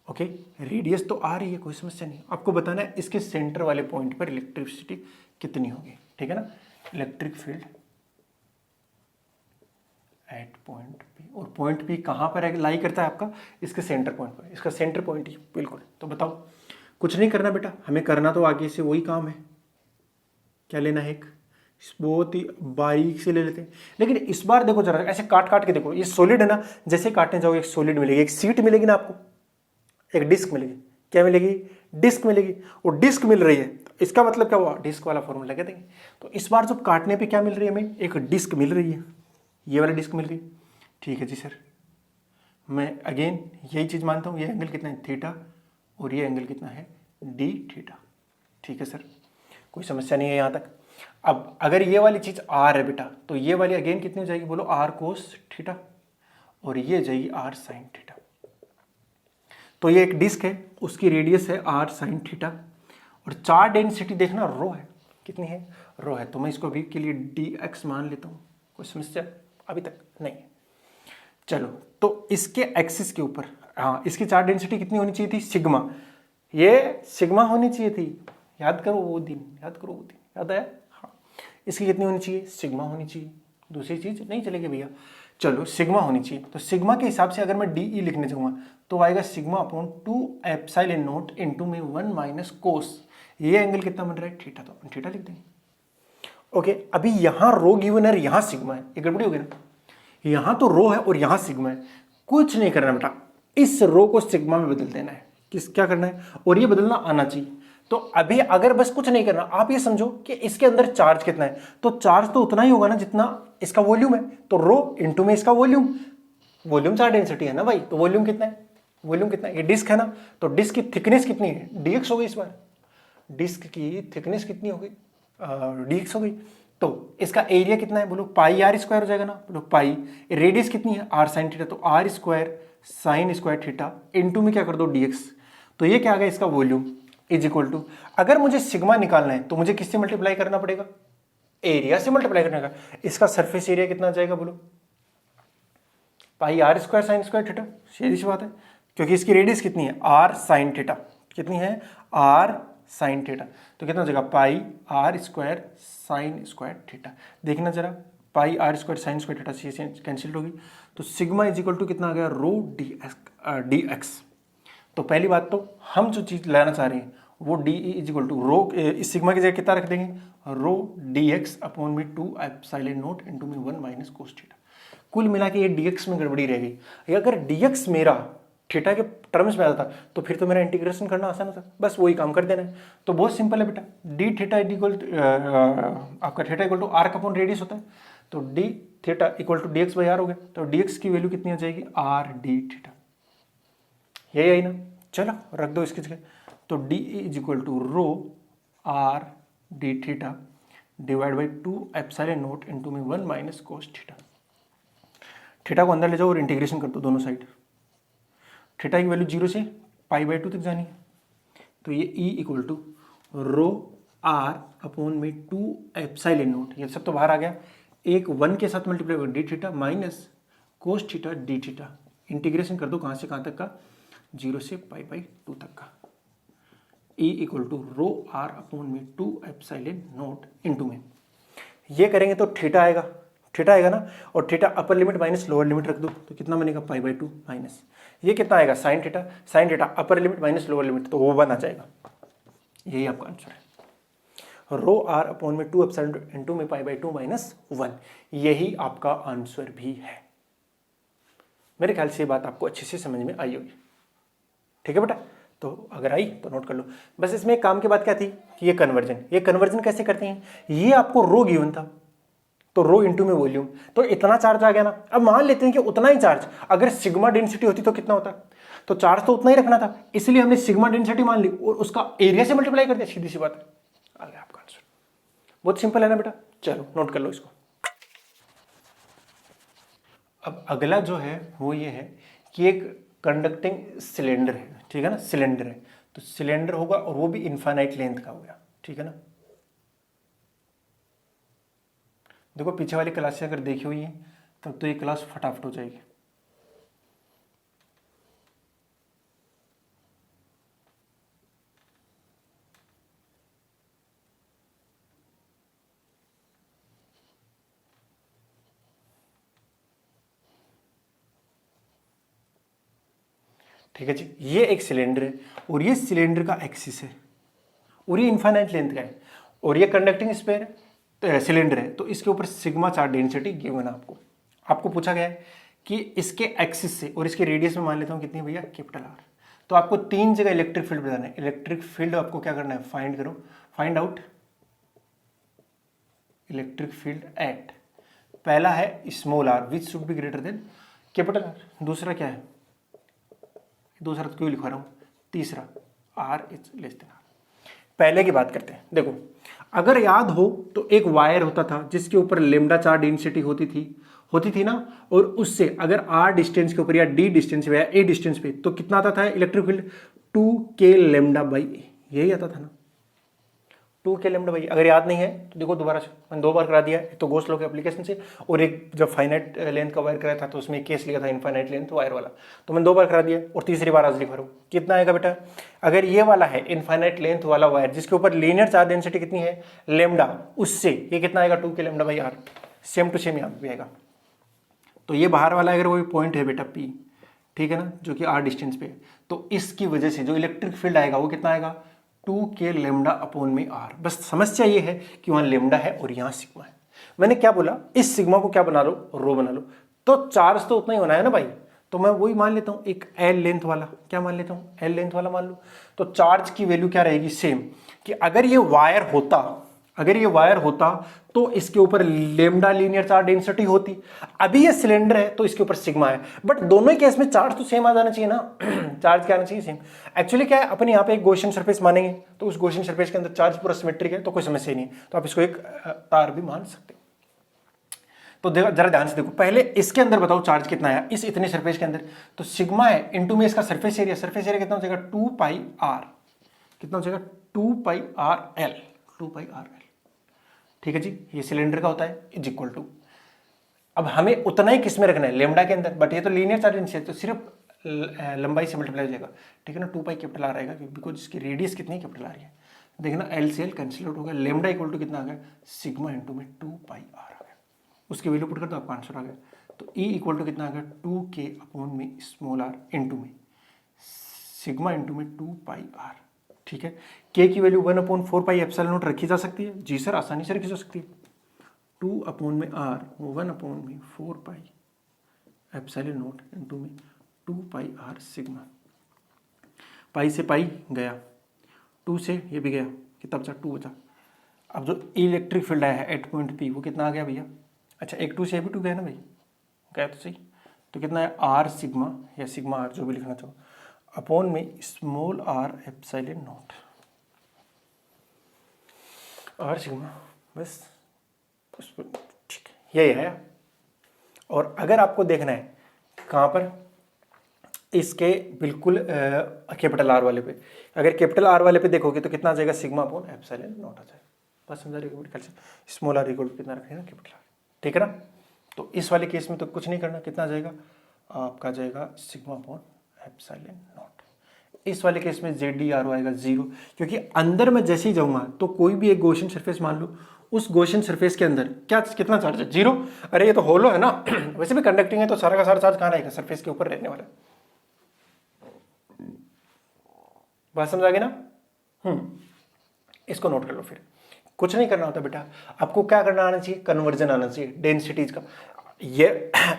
ओके, रेडियस तो आ रही है, कोई समस्या नहीं। आपको बताना है इसके सेंटर वाले पॉइंट पर इलेक्ट्रिसिटी कितनी होगी, ठीक है ना, electric field eight point P, और पॉइंट पी कहाँ पर लाई करता है आपका, इसके सेंटर पॉइंट पर, इसका सेंटर पॉइंट ही बिल्कुल। तो बताओ, कुछ नहीं करना बेटा, हमें करना तो आगे से वही काम है, क्या लेना है, एक बहुत ही बारीक से ले लेते हैं। लेकिन इस बार देखो जरा, ऐसे काट काट के देखो, ये सॉलिड है ना, जैसे काटने जाओगे एक सॉलिड मिलेगी, एक सीट मिलेगी ना आपको, एक डिस्क मिलेगी, क्या मिलेगी, डिस्क मिलेगी, और डिस्क मिल रही है, तो इसका मतलब क्या हुआ, डिस्क वाला फॉर्मूला लगा देंगे। तो इस बार जब काटने पे क्या मिल रही है हमें, एक डिस्क मिल रही है, ये वाला डिस्क मिल रही है। ठीक है जी सर, मैं अगेन यही चीज़ मानता हूँ, ये एंगल कितना है, थीटा, और ये एंगल कितना है, डी थीटा। ठीक है सर, कोई समस्या नहीं है यहाँ तक। अब अगर ये वाली चीज़ आर है बेटा, तो ये वाली अगेन कितनी हो जाएगी, बोलो, आर कोस थीटा, और ये जाएगी आर साइन थीटा। तो ये एक डिस्क है, उसकी रेडियस है आर साइन थीटा, और चार्ज डेंसिटी देखना रो है, कितनी है, रो है, तो मैं इसको अभी के लिए डी एक्स मान लेता हूँ, कोई समस्या अभी तक नहीं है। चलो, तो इसके एक्सिस के ऊपर, हाँ, इसकी चार्ज डेंसिटी कितनी होनी चाहिए थी, सिग्मा, ये सिग्मा होनी चाहिए थी, याद करो वो दिन, याद करो वो दिन, याद आया, हाँ, इसकी कितनी होनी चाहिए, सिग्मा होनी चाहिए, दूसरी चीज़ नहीं चलेगी भैया, चलो सिग्मा होनी चाहिए। तो सिग्मा के हिसाब से अगर मैं डी ई लिखने जाऊँगा तो आएगा सिग्मा अपॉन 2ε0 इंटू में 1 माइनस कोस, ये एंगल कितना बन रहा है, थीटा, तो थीटा लिख देंगे। ओके, अभी यहाँ रो गिवन है, यहाँ सिग्मा है, ये गड़बड़ी हो गई ना। यहाँ तो रो है और यहाँ सिग्मा है, कुछ नहीं करना बेटा, इस रो को सिग्मा में बदल देना है। क्या करना है, और ये बदलना आना चाहिए। तो अभी अगर बस कुछ नहीं करना, आप ये समझो कि इसके अंदर चार्ज कितना है, तो चार्ज तो उतना ही होगा ना जितना इसका वॉल्यूम है। तो रो इंटू में इसका वॉल्यूम, वॉल्यूम चार्ज डेंसिटी है ना भाई, तो वॉल्यूम कितना है, वॉल्यूम कितना है, ये डिस्क है ना, तो डिस्क की थिकनेस कितनी है, डीएक्स हो गई। इस बार डिस्क की थिकनेस कितनी हो गई, डीएक्स हो गई। तो इसका एरिया कितना है, बोलो पाई आर स्क्वायर हो जाएगा ना, बोलो पाई। रेडियस कितनी है, आर साइन थीटा, तो R square sine square theta into में क्या कर दो, डीएक्स। तो ये क्या आ गया, इसका वॉल्यूम इज इक्वल टू, अगर मुझे सिग्मा निकालना है तो मुझे किससे मल्टीप्लाई करना पड़ेगा, एरिया से मल्टीप्लाई करना पड़ेगा। इसका सरफेस एरिया कितना आ जाएगा, बोलो pi R square sine square theta, सीधी सी बात है, क्योंकि इसकी रेडियस कितनी है, आर साइन थीटा, कितनी है, आर साइन थीटा, तो कितना हो जाएगा, pi R square sine square theta. देखना जरा, pi R square sine square theta से कैंसिल होगी, तो सिग्मा इज इक्वल टू कितना आ गया, रो डी एक्स। तो पहली बात तो हम जो चीज लाना चाह रहे हैं वो डी इज इक्वल टू रो, इस सिग्मा की जगह कितना रख देंगे, रो डी एक्स अपॉन में 2 एप्सिलॉन नॉट इंटू में 1 माइनस कोस थीटा। कुल मिला के ये डीएक्स में गड़बड़ी रह गई। अगर डीएक्स मेरा थीटा के टर्म्स में आता तो फिर तो मेरा इंटीग्रेशन करना आसान होता, बस वही काम कर देना है। तो बहुत सिंपल है बेटा, डी थीटा इक्वल आपका थीटा इक्वल टू आर का अपॉन रेडियस होता है, तो D theta equal to D X by R हो गया। तो डीएक्स की वैल्यू कितनी आ जाएगी, आर डी थीटा, यही आई ना। चलो रख दो इसकी जगह, तो D is equal to rho R D theta divide by 2 epsilon naught into में 1 माइनस कोस थीटा। थीटा को अंदर ले जाओ और इंटीग्रेशन कर दो दोनों साइड। थीटा की वैल्यू 0 से पाई बाई 2 तक जानी है, तो ये E equal to rho R upon में 2 एप्सिलॉन नॉट, ये सब तो बाहर आ गया, एक 1 के साथ मल्टीप्लाई कर D theta minus cos theta D theta. Integration कर दो कहाँ से कहाँ तक का, 0 से पाई बाई 2 तक का। E equal to rho R upon में 2 एप्सिलॉन नॉट इंटू में, ये करेंगे तो थीटा आएगा, थीटा आएगा ना, और theta upper limit minus lower limit रख दो तो कितना बनेगा, पाई बाई 2 माइनस ये कितना आएगा, sine theta, sine theta upper limit minus lower limit, तो वो 1 आ जाएगा। यही आपका आंसर है, रो आर अपॉन में 2 एप्सिलॉन इंटू में पाई बाई 2 माइनस 1, यही आपका आंसर भी है। मेरे ख्याल से ये बात आपको अच्छे से समझ में आई होगी, ठीक है बेटा। तो अगर आई तो नोट कर लो। बस इसमें एक काम की बात क्या थी कि ये कन्वर्जन कैसे करते हैं, ये आपको रो गिवन था, तो रो इंटू में वॉल्यूम, तो इतना चार्ज आ गया ना। अब मान लेते हैं कि उतना ही चार्ज अगर सिग्मा डेंसिटी होती तो कितना होता, तो चार्ज तो उतना ही रखना था, इसलिए हमने सिग्मा डेंसिटी मान ली और उसका एरिया से मल्टीप्लाई कर दिया, सीधी सी बात है, आ गया आपका आंसर। बहुत सिंपल है ना बेटा, चलो नोट कर लो इसको। अब अगला जो है वो ये है कि एक कंडक्टिंग सिलेंडर है, ठीक है ना, सिलेंडर है, तो सिलेंडर होगा और वो भी इनफाइनाइट लेंथ का होगा, ठीक है ना। देखो पीछे वाली क्लास से अगर देखी हुई है तब तो ये क्लास फटाफट हो जाएगी। ठीक है जी, ये एक सिलेंडर है और ये सिलेंडर का एक्सिस है और ये इनफाइनाइट लेंथ का है और ये कंडक्टिंग स्फीयर है, तो सिलेंडर है, तो इसके ऊपर सिग्मा चार्ज डेंसिटी गिवन है। आपको पूछा गया है कि इसके एक्सिस से और इसके रेडियस में मान लेता हूँ कितनी भैया, कैपिटल आर। तो आपको 3 जगह इलेक्ट्रिक फील्ड बताना है। इलेक्ट्रिक फील्ड आपको क्या करना है, फाइंड करो, find out electric field at, पहला है small R which should be greater than capital R, दूसरा क्या है, दूसरा तो क्यों लिखवा रहा हूं, तीसरा R is less than R. पहले की बात करते हैं। देखो अगर याद हो तो एक वायर होता था जिसके ऊपर लेमडा चार्ज डेंसिटी होती थी ना, और उससे अगर आर डिस्टेंस के ऊपर या डी डिस्टेंस पे या ए डिस्टेंस पे तो कितना आता था electric field, 2k lambda by A, यही आता था ना, 2k लेमडा बाई। अगर याद नहीं है तो देखो दोबारा से, मैंने 2 बार करा दिया है, तो गोस लॉ के एप्लीकेशन से, और एक जब फाइनाइट लेंथ का वायर कराया था तो उसमें केस लिया था इनफाइनाइट लेंथ वायर वाला, तो मैंने 2 बार करा दिया और तीसरी बार आज लिखा रहा हूँ। कितना आएगा बेटा, अगर ये वाला है इनफाइनाइट लेंथ वाला वायर जिसके ऊपर लीनियर चार्ज डेंसिटी कितनी है, लेमडा, उससे ये कितना आएगा, 2k lambda by R, same to same यहाँ भी आएगा। तो ये बाहर वाला अगर वो पॉइंट है बेटा P, ठीक है ना, जो कि आर डिस्टेंस पे, तो इसकी वजह से जो इलेक्ट्रिक फील्ड आएगा वो कितना आएगा, 2k लेमडा अपॉन में r। बस समस्या ये है कि वहां लेमडा है और यहां सिग्मा है। मैंने क्या बोला, इस सिग्मा को क्या बना लो, रो बना लो। तो चार्ज तो उतना ही होना है ना भाई, तो मैं वही मान लेता हूं, एक एल लेंथ वाला, क्या मान लेता हूं, एल लेंथ वाला मान लो। तो चार्ज की वैल्यू क्या रहेगी, सेम। कि अगर ये वायर होता, अगर ये वायर होता तो इसके ऊपर लेमडा लीनियर चार्ज डेंसिटी होती। अभी ये सिलेंडर है तो इसके ऊपर सिग्मा है, बट दोनों ही केस में चार्ज तो सेम आ जाना चाहिए ना। चार्ज क्या आना चाहिए, सेम। एक्चुअली क्या है, अपन यहाँ पे एक गॉसियन सरफेस मानेंगे, तो उस गॉसियन सरफेस के अंदर चार्ज पूरा सिमेट्रिक है, तो कोई समस्या नहीं है, तो आप इसको एक तार भी मान सकते हो। तो जरा ध्यान से देखो, पहले इसके अंदर बताओ चार्ज कितना है इस इतने सरफेस के अंदर। तो सिग्मा है इनटू में इसका सरफेस एरिया, सरफेस एरिया कितना हो जाएगा, 2 पाई आर, कितना हो जाएगा, 2 pi R L, 2 pi R L. ठीक है जी, ये सिलेंडर का होता है, इज इक्वल टू। अब हमें उतना ही किस में रखना है, लेमडा के अंदर, बट ये तो लीनियर चार्ज है तो सिर्फ लंबाई से मल्टीप्लाई हो जाएगा। ठीक है ना, 2 पाई कैपिटल आर आएगा, बिकॉज इसकी रेडियस कितनी कैपिटल आर है। देखना एल से एल कैंसिल आउट होगा, लेमडा इक्वल टू कितना आ गया, सिग्मा इंटू में 2 पाई आर आ गया। उसकी वैल्यू पुट कर दो, आपका आंसर आ गया। तो ई इक्वल टू कितना आ गया, 2k अपॉन में स्मॉल आर इंटू में सिग्मा इंटू में 2 पाई आर। ठीक है, के की वैल्यू 1/4 पाई एप्सिलॉन नॉट रखी जा सकती है, जी सर आसानी से रखी जा सकती है। 2 अपॉन में R, 1/4 pi epsilon naught into में 2 पाई आर सिग्मा। पाई से पाई गया, 2 से ये भी गया, कितना बचा, 2 बचा। अब जो इलेक्ट्रिक फील्ड आया है एट पॉइंट पी, वो कितना आ गया भैया, अच्छा एक 2 से भी 2 गया ना भाई, गया तो सही। तो कितना है, आर सिग्मा या सिग्मा आर जो भी लिखना चाहो, अपॉन में small R epsilon naught, R sigma, बस ठीक है, यही है। और अगर आपको देखना है कहाँ पर, इसके बिल्कुल कैपिटल आर वाले पे, अगर कैपिटल आर वाले पे देखोगे तो कितना आ जाएगा, सिग्मा अपॉन एप्सिलॉन नॉट आ जाएगा। बस समझा रहे हो, स्मॉल आर इक्वल कितना रखें ना, कैपिटल आर। ठीक है ना, तो इस वाले केस में तो कुछ नहीं करना, कितना आ जाएगा आपका, जाएगा सिग्मा अपॉन एप्सिलॉन नॉट। इस वाले केस में जेड डी आर आएगा 0, क्योंकि अंदर में जैसे ही जाऊंगा तो कोई भी एक गॉसियन सरफेस मान लो, उस गॉसियन सरफेस के अंदर क्या कितना चार्ज है, 0। अरे ये तो होलो है ना, वैसे भी कंडक्टिंग है तो सारा का सारा चार्ज कहाँ रहेगा, सरफेस के ऊपर रहने वाला। बात समझ आ गई ना। इसको नोट कर लो, फिर कुछ नहीं करना होता बेटा, आपको क्या करना आना चाहिए, कन्वर्जन आना चाहिए डेंसिटीज का। ये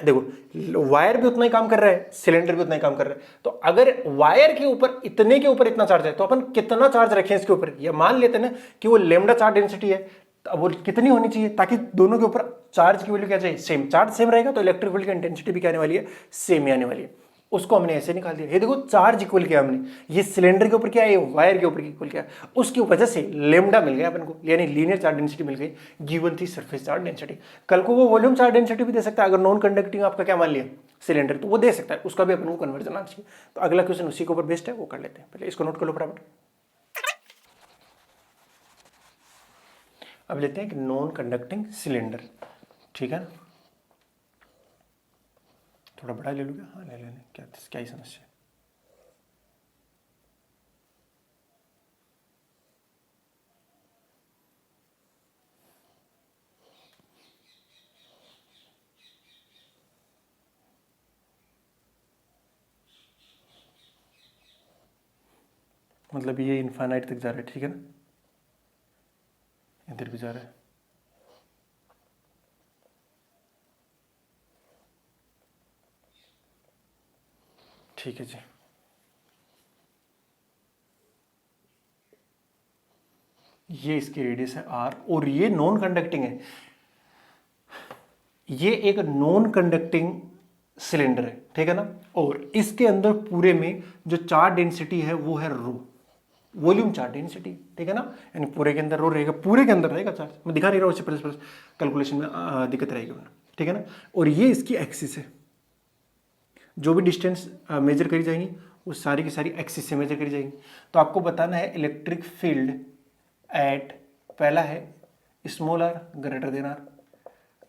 देखो वायर भी उतना ही काम कर रहा है, सिलेंडर भी उतना ही काम कर रहा है। तो अगर वायर के ऊपर इतने के ऊपर इतना चार्ज है तो अपन कितना चार्ज रखें इसके ऊपर, ये मान लेते हैं ना कि वो लेमडा चार्ज डेंसिटी है, तो अब वो कितनी होनी चाहिए ताकि दोनों के ऊपर चार्ज की वैल्यू क्या चाहिए, सेम। चार्ज सेम रहेगा तो इलेक्ट्रिक फील्ड की इंटेंसिटी भी क्या आने वाली है, सेम ही आने वाली है। उसको हमने ऐसे निकाल दिया, ये देखो चार्ज इक्वल किया हमने, ये सिलेंडर के ऊपर क्या है, ये वायर के ऊपर इक्वल किया, उसकी वजह से लेमडा मिल गया अपन को, यानी लीनियर चार्ज डेंसिटी मिल गई, गिवन थी सरफेस चार्ज डेंसिटी। कल को वो वॉल्यूम चार्ज डेंसिटी भी दे सकता है, अगर नॉन कंडक्टिंग आपका क्या मान लिया सिलेंडर, तो वो दे सकता है, उसका भी अपन को कन्वर्जन आना चाहिए। तो अगला क्वेश्चन उसी के ऊपर बेस्ड है, वो कर लेते हैं, पहले इसको नोट कर लो फटाफट। अब लेते हैं कि नॉन कंडक्टिंग सिलेंडर, ठीक है, थोड़ा बड़ा ले लो क्या, हाँ ले लेने, क्या ही समस्या है। मतलब ये इनफाइनाइट तक जा रहा है, ठीक है ना, इधर भी जा रहा है। ठीक है जी, ये इसकी रेडियस है आर, और ये नॉन कंडक्टिंग है, ये एक नॉन कंडक्टिंग सिलेंडर है, ठीक है ना। और इसके अंदर पूरे में जो चार्ज डेंसिटी है वो है रो, वॉल्यूम चार्ज डेंसिटी, ठीक है ना, यानी पूरे के अंदर रो रहेगा, पूरे के अंदर रहेगा चार्ज। मैं दिखा नहीं रहा हूँ, इससे प्लस कैलकुलेशन में दिक्कत रहेगी, ठीक है ना। और ये इसकी एक्सिस है, जो भी डिस्टेंस मेजर करी जाएंगी वो सारी की सारी एक्सिस से मेजर करी जाएंगी। तो आपको बताना है इलेक्ट्रिक फील्ड एट, पहला है small R greater than R,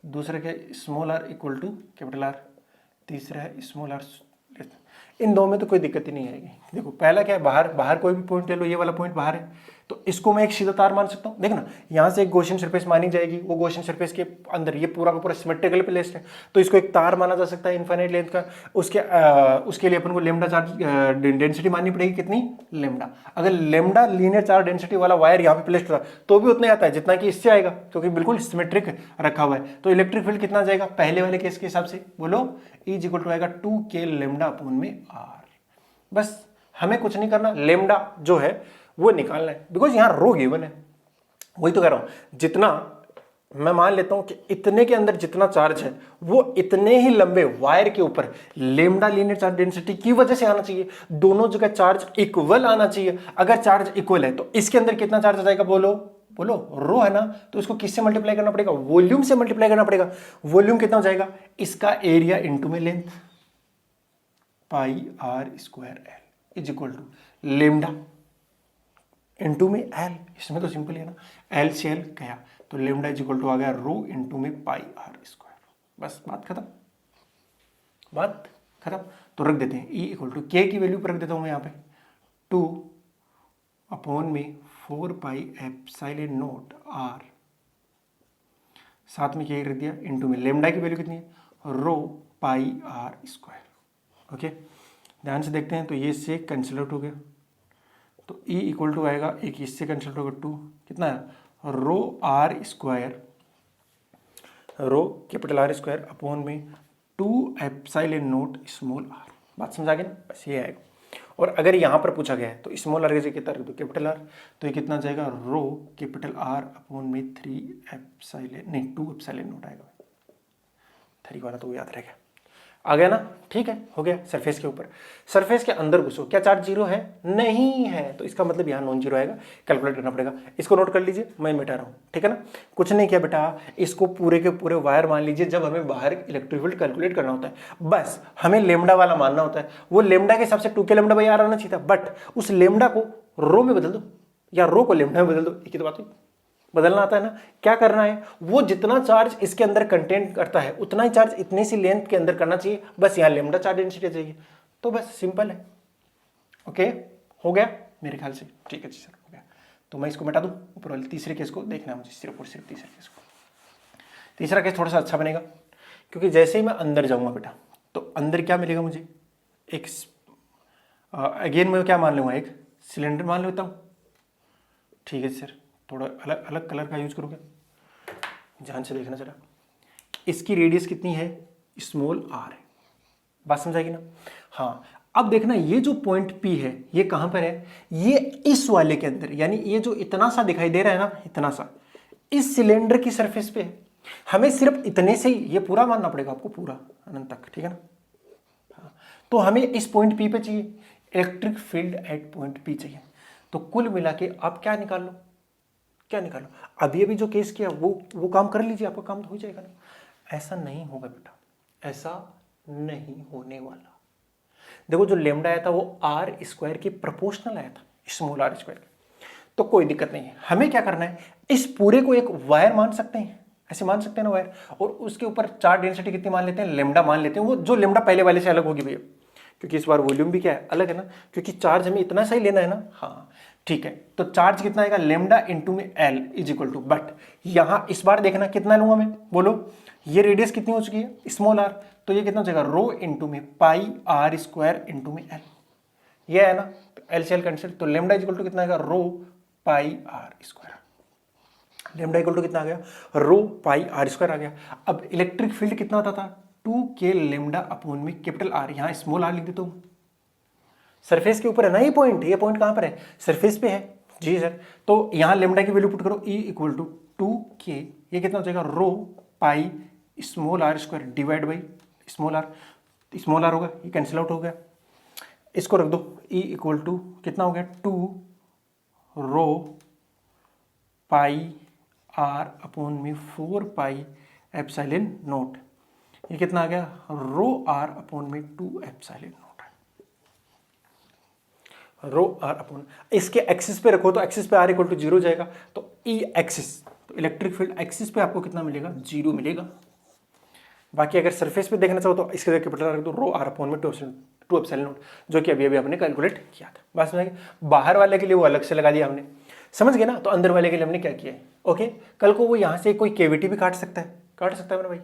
दूसरा क्या है small R equal to capital R, तीसरा है स्मॉल आर। इन दो में तो कोई दिक्कत ही नहीं आएगी। देखो पहला क्या है, बाहर कोई भी पॉइंट ले लो, ये वाला पॉइंट बाहर है, तो इसको मैं एक सीधा तार मान सकता हूँ। देखना यहाँ से एक गॉसियन सरफेस मानी जाएगी, वो गॉसियन सरफेस के अंदर ये पूरा का पूरा सिमेट्रिकल प्लेस्ड है, तो इसको एक तार माना जा सकता है इनफाइनाइट लेंथ का। उसके लिए अपन को लेमडा चार्ज डेंसिटी माननी पड़ेगी, कितनी, लेमडा। अगर लेमडा लीनियर चार्ज डेंसिटी वाला वायर यहाँ पे प्लेस्ड होता तो भी उतना आता है जितना कि इससे आएगा, क्योंकि बिल्कुल सिमेट्रिक रखा हुआ है। तो इलेक्ट्रिक फील्ड कितना जाएगा पहले वाले केस के हिसाब से, बोलो E = आएगा 2K लेमडा अपॉन में R। बस हमें कुछ नहीं करना, लेमडा जो है वो निकालना है, बिकॉज यहाँ रो गिवन है। वही तो कह रहा हूं, जितना मैं मान लेता हूं कि इतने के अंदर जितना चार्ज है वो इतने ही लंबे वायर के ऊपर लेमडा लीनियर चार्ज डेंसिटी की वजह से आना चाहिए। दोनों जगह चार्ज इक्वल आना चाहिए। अगर चार्ज इक्वल है तो इसके अंदर कितना चार्ज आ जाएगा, बोलो बोलो, रो है ना, तो इसको किससे मल्टीप्लाई करना पड़ेगा, वॉल्यूम से मल्टीप्लाई करना पड़ेगा। वॉल्यूम कितना हो जाएगा, इसका एरिया इंटू में length, pi R square L is equal to lambda into में एल। इसमें तो सिंपल है ना, एल से एल गया तो लेमडा इज इक्वल टू आ गया रो इंटू में पाई आर स्क्वायर। बस बात खत्म, बात खत्म। तो रख देते हैं E = K की वैल्यू पर रख देता हूं मैं यहाँ पे 2 अपॉन में 4 पाई एप्सिलॉन नॉट R, साथ में क्या रख दिया इंटू में लेमडा की वैल्यू कितनी है, रो पाई आर स्क्वायर। ओके, ध्यान से देखते हैं तो ये से कैंसिल आउट हो गया, तो E = आएगा, एक इससे कैंसिल आउट होगा 2, कितना है rho R square, rho capital R square upon में 2 एप्सिलॉन नॉट स्मॉल r। बात समझा गया ना, बस ये आएगा। और अगर यहाँ पर पूछा गया है तो स्मॉल r की जगह कितना रख दो कैपिटल R, तो ये कितना जाएगा रो कैपिटल R अपॉन में 3 एप्सिलॉन, नहीं 2 एप्सिलॉन नॉट आएगा, 3 वाला तो याद रहेगा। आ गया ना, ठीक है, हो गया। सरफेस के ऊपर, सरफेस के अंदर घुसो, क्या चार्ज जीरो है, नहीं है, तो इसका मतलब यहाँ नॉन जीरो आएगा, कैलकुलेट करना पड़ेगा। इसको नोट कर लीजिए, मैं मिटा रहा हूँ, ठीक है ना। कुछ नहीं किया बेटा, इसको पूरे के पूरे वायर मान लीजिए जब हमें बाहर इलेक्ट्रिक फील्ड कैलकुलेट करना होता है। बस हमें लेमडा वाला मानना होता है, वो लेमडा के हिसाब से 2K लेमडा बाई आर आना चाहिए था, बट उस लेमडा को रो में बदल दो या रो को लेमडा में बदल दो, एक ही तो बात हुई। बदलना आता है ना, क्या करना है, वो जितना चार्ज इसके अंदर कंटेंट करता है उतना ही चार्ज इतनी सी लेंथ के अंदर करना चाहिए। बस यहाँ लेमडा चार्ज डेंसिटी चाहिए, तो बस सिंपल है। ओके, हो गया मेरे ख्याल से, ठीक है जी सर, हो गया। तो मैं इसको मिटा दूं, ऊपर वाले तीसरे केस को देखना है मुझे, सिर्फ और सिर्फ तीसरे केस को। तीसरा केस थोड़ा सा अच्छा बनेगा, क्योंकि जैसे ही मैं अंदर जाऊंगा बेटा तो अंदर क्या मिलेगा मुझे, एक अगेन मैं क्या मान लूंगा, एक सिलेंडर मान लेता हूँ, ठीक है सर। थोड़ा अलग अलग कलर का यूज करोगे, ध्यान से देखना जरा। इसकी रेडियस कितनी है, स्मॉल r है, बात समझाएगी ना। हाँ, अब देखना ये जो पॉइंट P है ये कहाँ पर है, ये इस वाले के अंदर, यानी ये जो इतना सा दिखाई दे रहा है ना, इतना सा इस सिलेंडर की सरफेस पे है। हमें सिर्फ इतने से ही ये पूरा मानना पड़ेगा आपको, पूरा अनंत तक, ठीक है ना। हाँ, तो हमें इस पॉइंट P पे चाहिए electric field eight point P चाहिए। तो कुल मिला के आप क्या निकाल लो, क्या निकालो, अभी अभी जो केस किया वो काम कर लीजिए, आपका काम तो हो जाएगा ना। ऐसा नहीं होगा बेटा, ऐसा नहीं होने वाला। देखो जो लेमडा आया था वो आर स्क्वायर के प्रोपोर्शनल आया था, स्मॉल आर स्क्वायर के, तो कोई दिक्कत नहीं है। हमें क्या करना है, इस पूरे को एक वायर मान सकते हैं, ऐसे मान सकते हैं ना वायर, और उसके ऊपर चार्ज डेंसिटी कितनी मान लेते हैं, लेमडा मान लेते हैं। वो जो लेमडा पहले वाले से अलग होगी भैया, क्योंकि इस बार वॉल्यूम भी क्या है, अलग है ना, क्योंकि चार्ज हमें इतना सा ही लेना है ना। हाँ ठीक है, तो चार्ज कितना आएगा, लेमडा इंटू में L is equal to, but यहां इस बार देखना कितना लूंगा मैं, बोलो ये रेडियस कितनी हो चुकी है, स्मॉल आर, तो ये कितना हो जाएगा रो इंटू में पाई आर स्क्वायर इंटू में एल, ये है ना, तो एल से एल कैंसिल, तो लेमडा इज इक्वल टू कितना आएगा, rho pi R square. Lambda equal to कितना आ गया, रो पाई आर स्क्वायर आ गया। अब इलेक्ट्रिक फील्ड कितना होता था, 2K लेमडा अपॉन में कैपिटल आर, यहां स्मॉल आर लिख देता हूं। सरफेस के ऊपर है ना ये पॉइंट कहां पर है, सरफेस पे है जी सर। तो यहां लेमडा की वैल्यू पुट करो, E इक्वल टू 2K, ये कितना हो जाएगा, rho pi small R square divide by small R होगा, ये कैंसिल आउट हो गया। इसको रख दो, E इक्वल टू कितना हो गया, 2 रो पाई आर अपॉन में 4 पाई एप्सिलॉन नॉट, ये कितना आ गया, रो आर अपॉन में 2 epsilon naught, rho R upon, इसके एक्सिस पे रखो तो एक्सिस पे आर इक्वल टू 0 जाएगा, तो ई एक्सिस, तो इलेक्ट्रिक फील्ड एक्सिस पे आपको कितना मिलेगा, 0 मिलेगा। बाकी अगर सरफेस पे देखना चाहो तो इसके जगह कैपिटल रख दो, रो आर अपॉन में 2 एप्सिलॉन नॉट, जो कि अभी अभी आपने कैलकुलेट किया था। बस में बाहर वाले के लिए वो अलग से लगा दिया हमने, समझ गए ना। तो अंदर वाले के लिए हमने क्या किया है, ओके। कल को वो यहाँ से कोई केविटी भी काट सकता है मेरा भाई।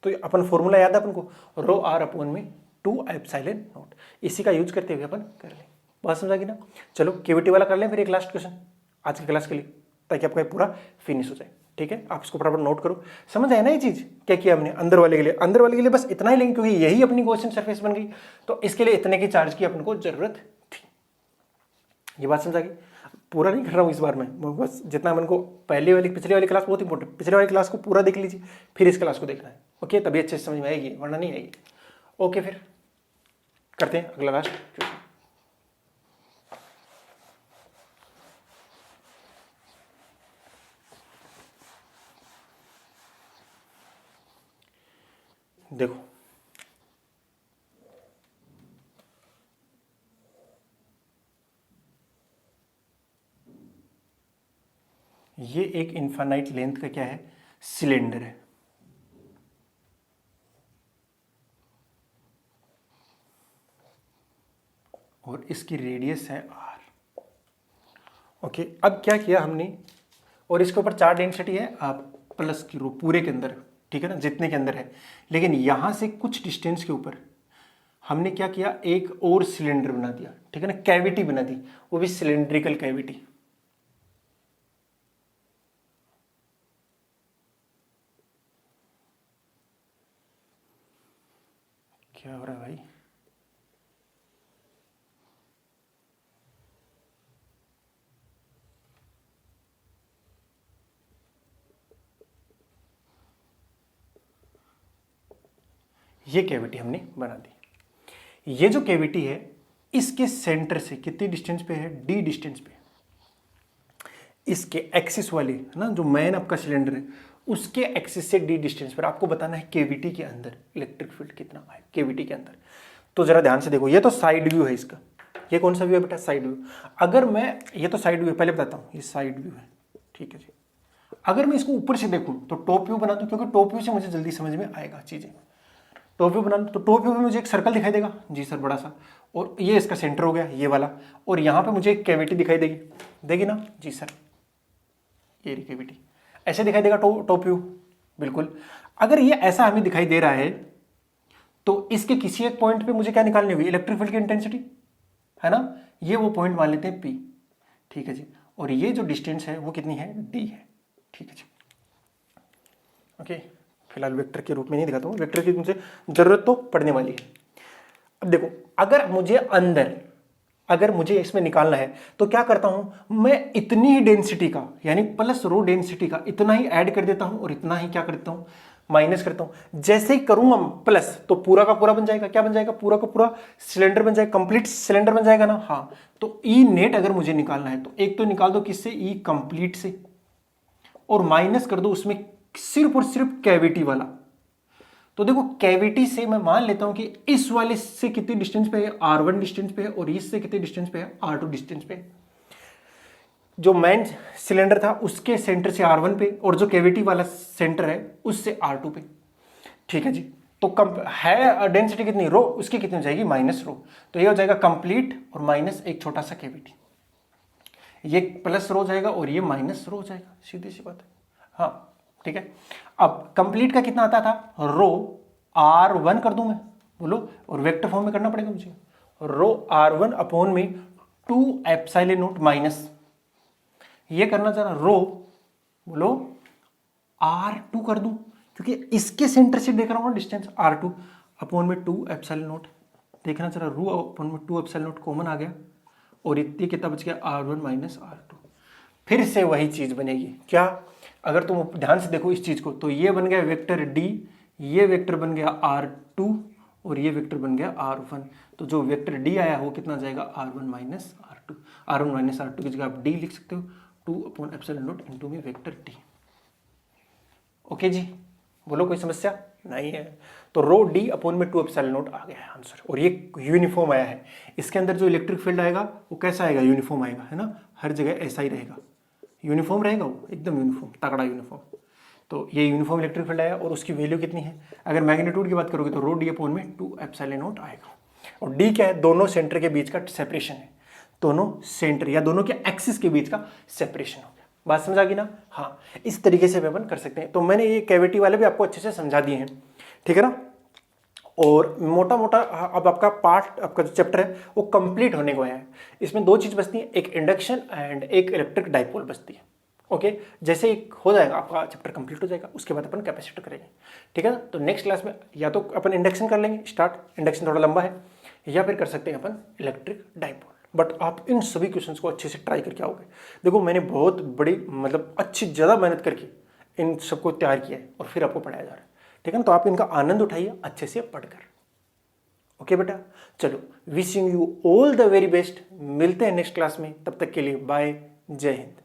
तो अपन फॉर्मूला याद है अपन को, रो आर अपॉन में 2 एप्सिलॉन नॉट, इसी का यूज करते हुए अपन कर लें। बात समझा कि ना। चलो केविटी वाला कर लें फिर एक लास्ट क्वेश्चन आज की क्लास के लिए, ताकि आपका पूरा फिनिश हो जाए। ठीक है, आप इसको फटाफट नोट करो। समझ आया ना ये चीज क्या किया हमने अंदर वाले के लिए। अंदर वाले के लिए बस इतना ही लेंगे क्योंकि यही अपनी क्वेश्चन सरफेस बन गई, तो इसके लिए इतने की चार्ज की अपन को जरूरत थी। ये बात समझा गई। पूरा नहीं कर रहा हूँ इस बार में, बस जितना अपन को पिछली वाली क्लास बहुत इंपॉर्टेंट, पिछली वाली क्लास को पूरा देख लीजिए, फिर इस क्लास को देखना है, ओके। तभी अच्छे से समझ में आएगी, वरना नहीं आएगी। ओके, फिर करते हैं अगला लास्ट क्वेश्चन। देखो ये एक इनफाइनाइट लेंथ का क्या है, सिलेंडर है। और इसकी रेडियस है r, ओके। अब क्या किया हमने, और इसके ऊपर 4 डेंसिटी है आप प्लस की रो पूरे के अंदर, ठीक है ना, जितने के अंदर है। लेकिन यहां से कुछ डिस्टेंस के ऊपर हमने क्या किया, एक और सिलेंडर बना दिया, ठीक है ना, कैविटी बना दी, वो भी सिलेंड्रिकल कैविटी। क्या हो रहा है भाई, ये कैविटी हमने बना दी। ये जो कैविटी है इसके सेंटर से कितनी डिस्टेंस पे है, d डिस्टेंस पे। इसके एक्सिस वाले है ना, जो मेन आपका सिलेंडर है उसके एक्सिस से d डिस्टेंस पर आपको बताना है केविटी के अंदर इलेक्ट्रिक फील्ड कितना है केविटी के अंदर। तो जरा ध्यान से देखो, ये तो साइड व्यू है इसका। ये कौन सा व्यू है बेटा, साइड व्यू। अगर मैं, ये तो साइड व्यू है, पहले बताता हूँ, ये साइड व्यू है, ठीक है जी। अगर मैं इसको ऊपर से देखूं तो टॉप व्यू बना दूं, क्योंकि टॉप व्यू से मुझे जल्दी समझ में आएगा चीजें। टॉप व्यू बना, तो टॉप व्यू में मुझे एक सर्कल दिखाई देगा जी सर, बड़ा सा, और ये इसका सेंटर हो गया ये वाला, और यहाँ पे मुझे एक कैविटी दिखाई देगी, देगी ना जी सर, ये कैविटी ऐसे दिखाई देगा टॉप व्यू, बिल्कुल। अगर ये ऐसा हमें दिखाई दे रहा है तो इसके किसी एक पॉइंट पे मुझे क्या निकालनी होगी, इलेक्ट्रिक फील्ड की इंटेंसिटी, है ना। ये वो पॉइंट मान लेते हैं P, ठीक है जी। और ये जो डिस्टेंस है वो कितनी है, D है, ठीक है जी, ओके। फिलहाल वेक्टर के रूप में नहीं दिखाता हूँ, वेक्टर की मुझे जरूरत तो पड़ने वाली है। अब देखो, अगर मुझे इसमें निकालना है तो क्या करता हूं मैं, इतनी ही डेंसिटी का यानी प्लस रो डेंसिटी का इतना ही ऐड कर देता हूं, और इतना ही क्या करता हूं, माइनस करता हूं। जैसे ही करूंगा प्लस तो पूरा का पूरा बन जाएगा, क्या बन जाएगा, पूरा का पूरा सिलेंडर बन जाएगा, कंप्लीट सिलेंडर बन जाएगा ना। हाँ, तो ई नेट अगर मुझे निकालना है तो एक तो निकाल दो किससे, ई कंप्लीट से, और माइनस कर दो उसमें सिर्फ और सिर्फ कैविटी वाला। तो देखो कैविटी से मैं मान लेता हूं कि इस वाले से कितनी डिस्टेंस पे है, R1 डिस्टेंस पे है, और इससे कितनी डिस्टेंस पे है, R2 डिस्टेंस पे। जो मेन सिलेंडर था उसके सेंटर से R1 पे, और जो कैविटी वाला सेंटर है उससे R2 पे, ठीक है जी। तो है डेंसिटी कितनी, रो, उसकी कितनी हो जाएगी, माइनस रो। तो ये हो जाएगा कंप्लीट और माइनस एक छोटा सा कैविटी, ये प्लस रो जाएगा और ये माइनस रो जाएगा, सीधी सी बात है। हाँ ठीक है। अब कंप्लीट का कितना आता था, रो R1 कर दूं मैं, बोलो, और वेक्टर फॉर्म में करना पड़ेगा मुझे, रो R1 अपॉन में 2 एप्सिलॉन नॉट माइनस, ये करना चाह रहा, रो बोलो R2 कर दूं, क्योंकि इसके सेंटर से देख रहा हूं ना डिस्टेंस, R2 अपॉन में 2 एप्सिलॉन नॉट, देखना चाह रहा, रो अपॉन में 2 एप्सिलॉन नॉट कॉमन आ गया, और इतनी कितना बच गया, R1 माइनस R2। फिर से वही चीज बनेगी क्या, अगर तुम ध्यान से देखो इस चीज को, तो ये बन गया वेक्टर D, ये वेक्टर बन गया R2, और ये वेक्टर बन गया R1। तो जो वेक्टर D आया वो कितना जाएगा, R1 minus R2। R1 minus R2 की जगह आप D लिख सकते हो, 2 अपॉन एप्सिलॉन नॉट इनटू में वेक्टर D। ओके जी, बोलो कोई समस्या नहीं है। तो रो D अपॉन में 2 एप्सिलॉन नॉट आ गया है आंसर, और ये यूनिफॉर्म आया है। इसके अंदर जो इलेक्ट्रिक फील्ड आएगा वो कैसा आएगा, यूनिफॉर्म आएगा, है ना, हर जगह ऐसा ही रहेगा, यूनिफॉर्म रहेगा वो, एकदम यूनिफॉर्म, तगड़ा यूनिफॉर्म। तो ये यूनिफॉर्म इलेक्ट्रिक फील्ड आया, और उसकी वैल्यू कितनी है, अगर मैग्नीट्यूड की बात करोगे तो रो D अपॉन में 2 एप्सिलॉन नॉट आएगा। और D क्या है, दोनों सेंटर के बीच का सेपरेशन है। दोनों सेंटर या दोनों के एक्सिस के बीच का सेपरेशन हो गया। बात समझ आ गई ना? हाँ, इस तरीके से अपन कर सकते हैं। तो मैंने ये कैविटी वाले भी आपको अच्छे से समझा दिए हैं, ठीक है ना। और मोटा मोटा अब आपका पार्ट, आपका जो चैप्टर है वो कंप्लीट होने को है। इसमें दो चीज बचती है, एक इंडक्शन एंड एक इलेक्ट्रिक डाइपोल बचती है। ओके, जैसे एक हो जाएगा आपका चैप्टर कंप्लीट हो जाएगा, उसके बाद अपन कैपेसिटर करेंगे, ठीक है ना। तो नेक्स्ट क्लास में या तो अपन इंडक्शन कर लेंगे स्टार्ट, इंडक्शन थोड़ा लंबा है, या फिर कर सकते हैं अपन इलेक्ट्रिक डाइपोल। बट आप इन सभी क्वेश्चंस को अच्छे से ट्राई करके आओगे। देखो मैंने बहुत बड़ी मतलब अच्छी ज़्यादा मेहनत करके इन सबको तैयार किया है और फिर आपको पढ़ाया जा रहा है, ठीक है ना। तो आप इनका आनंद उठाइए अच्छे से पढ़कर। ओके बेटा, चलो, wishing you all the very best. मिलते हैं नेक्स्ट क्लास में, तब तक के लिए बाय, जय हिंद।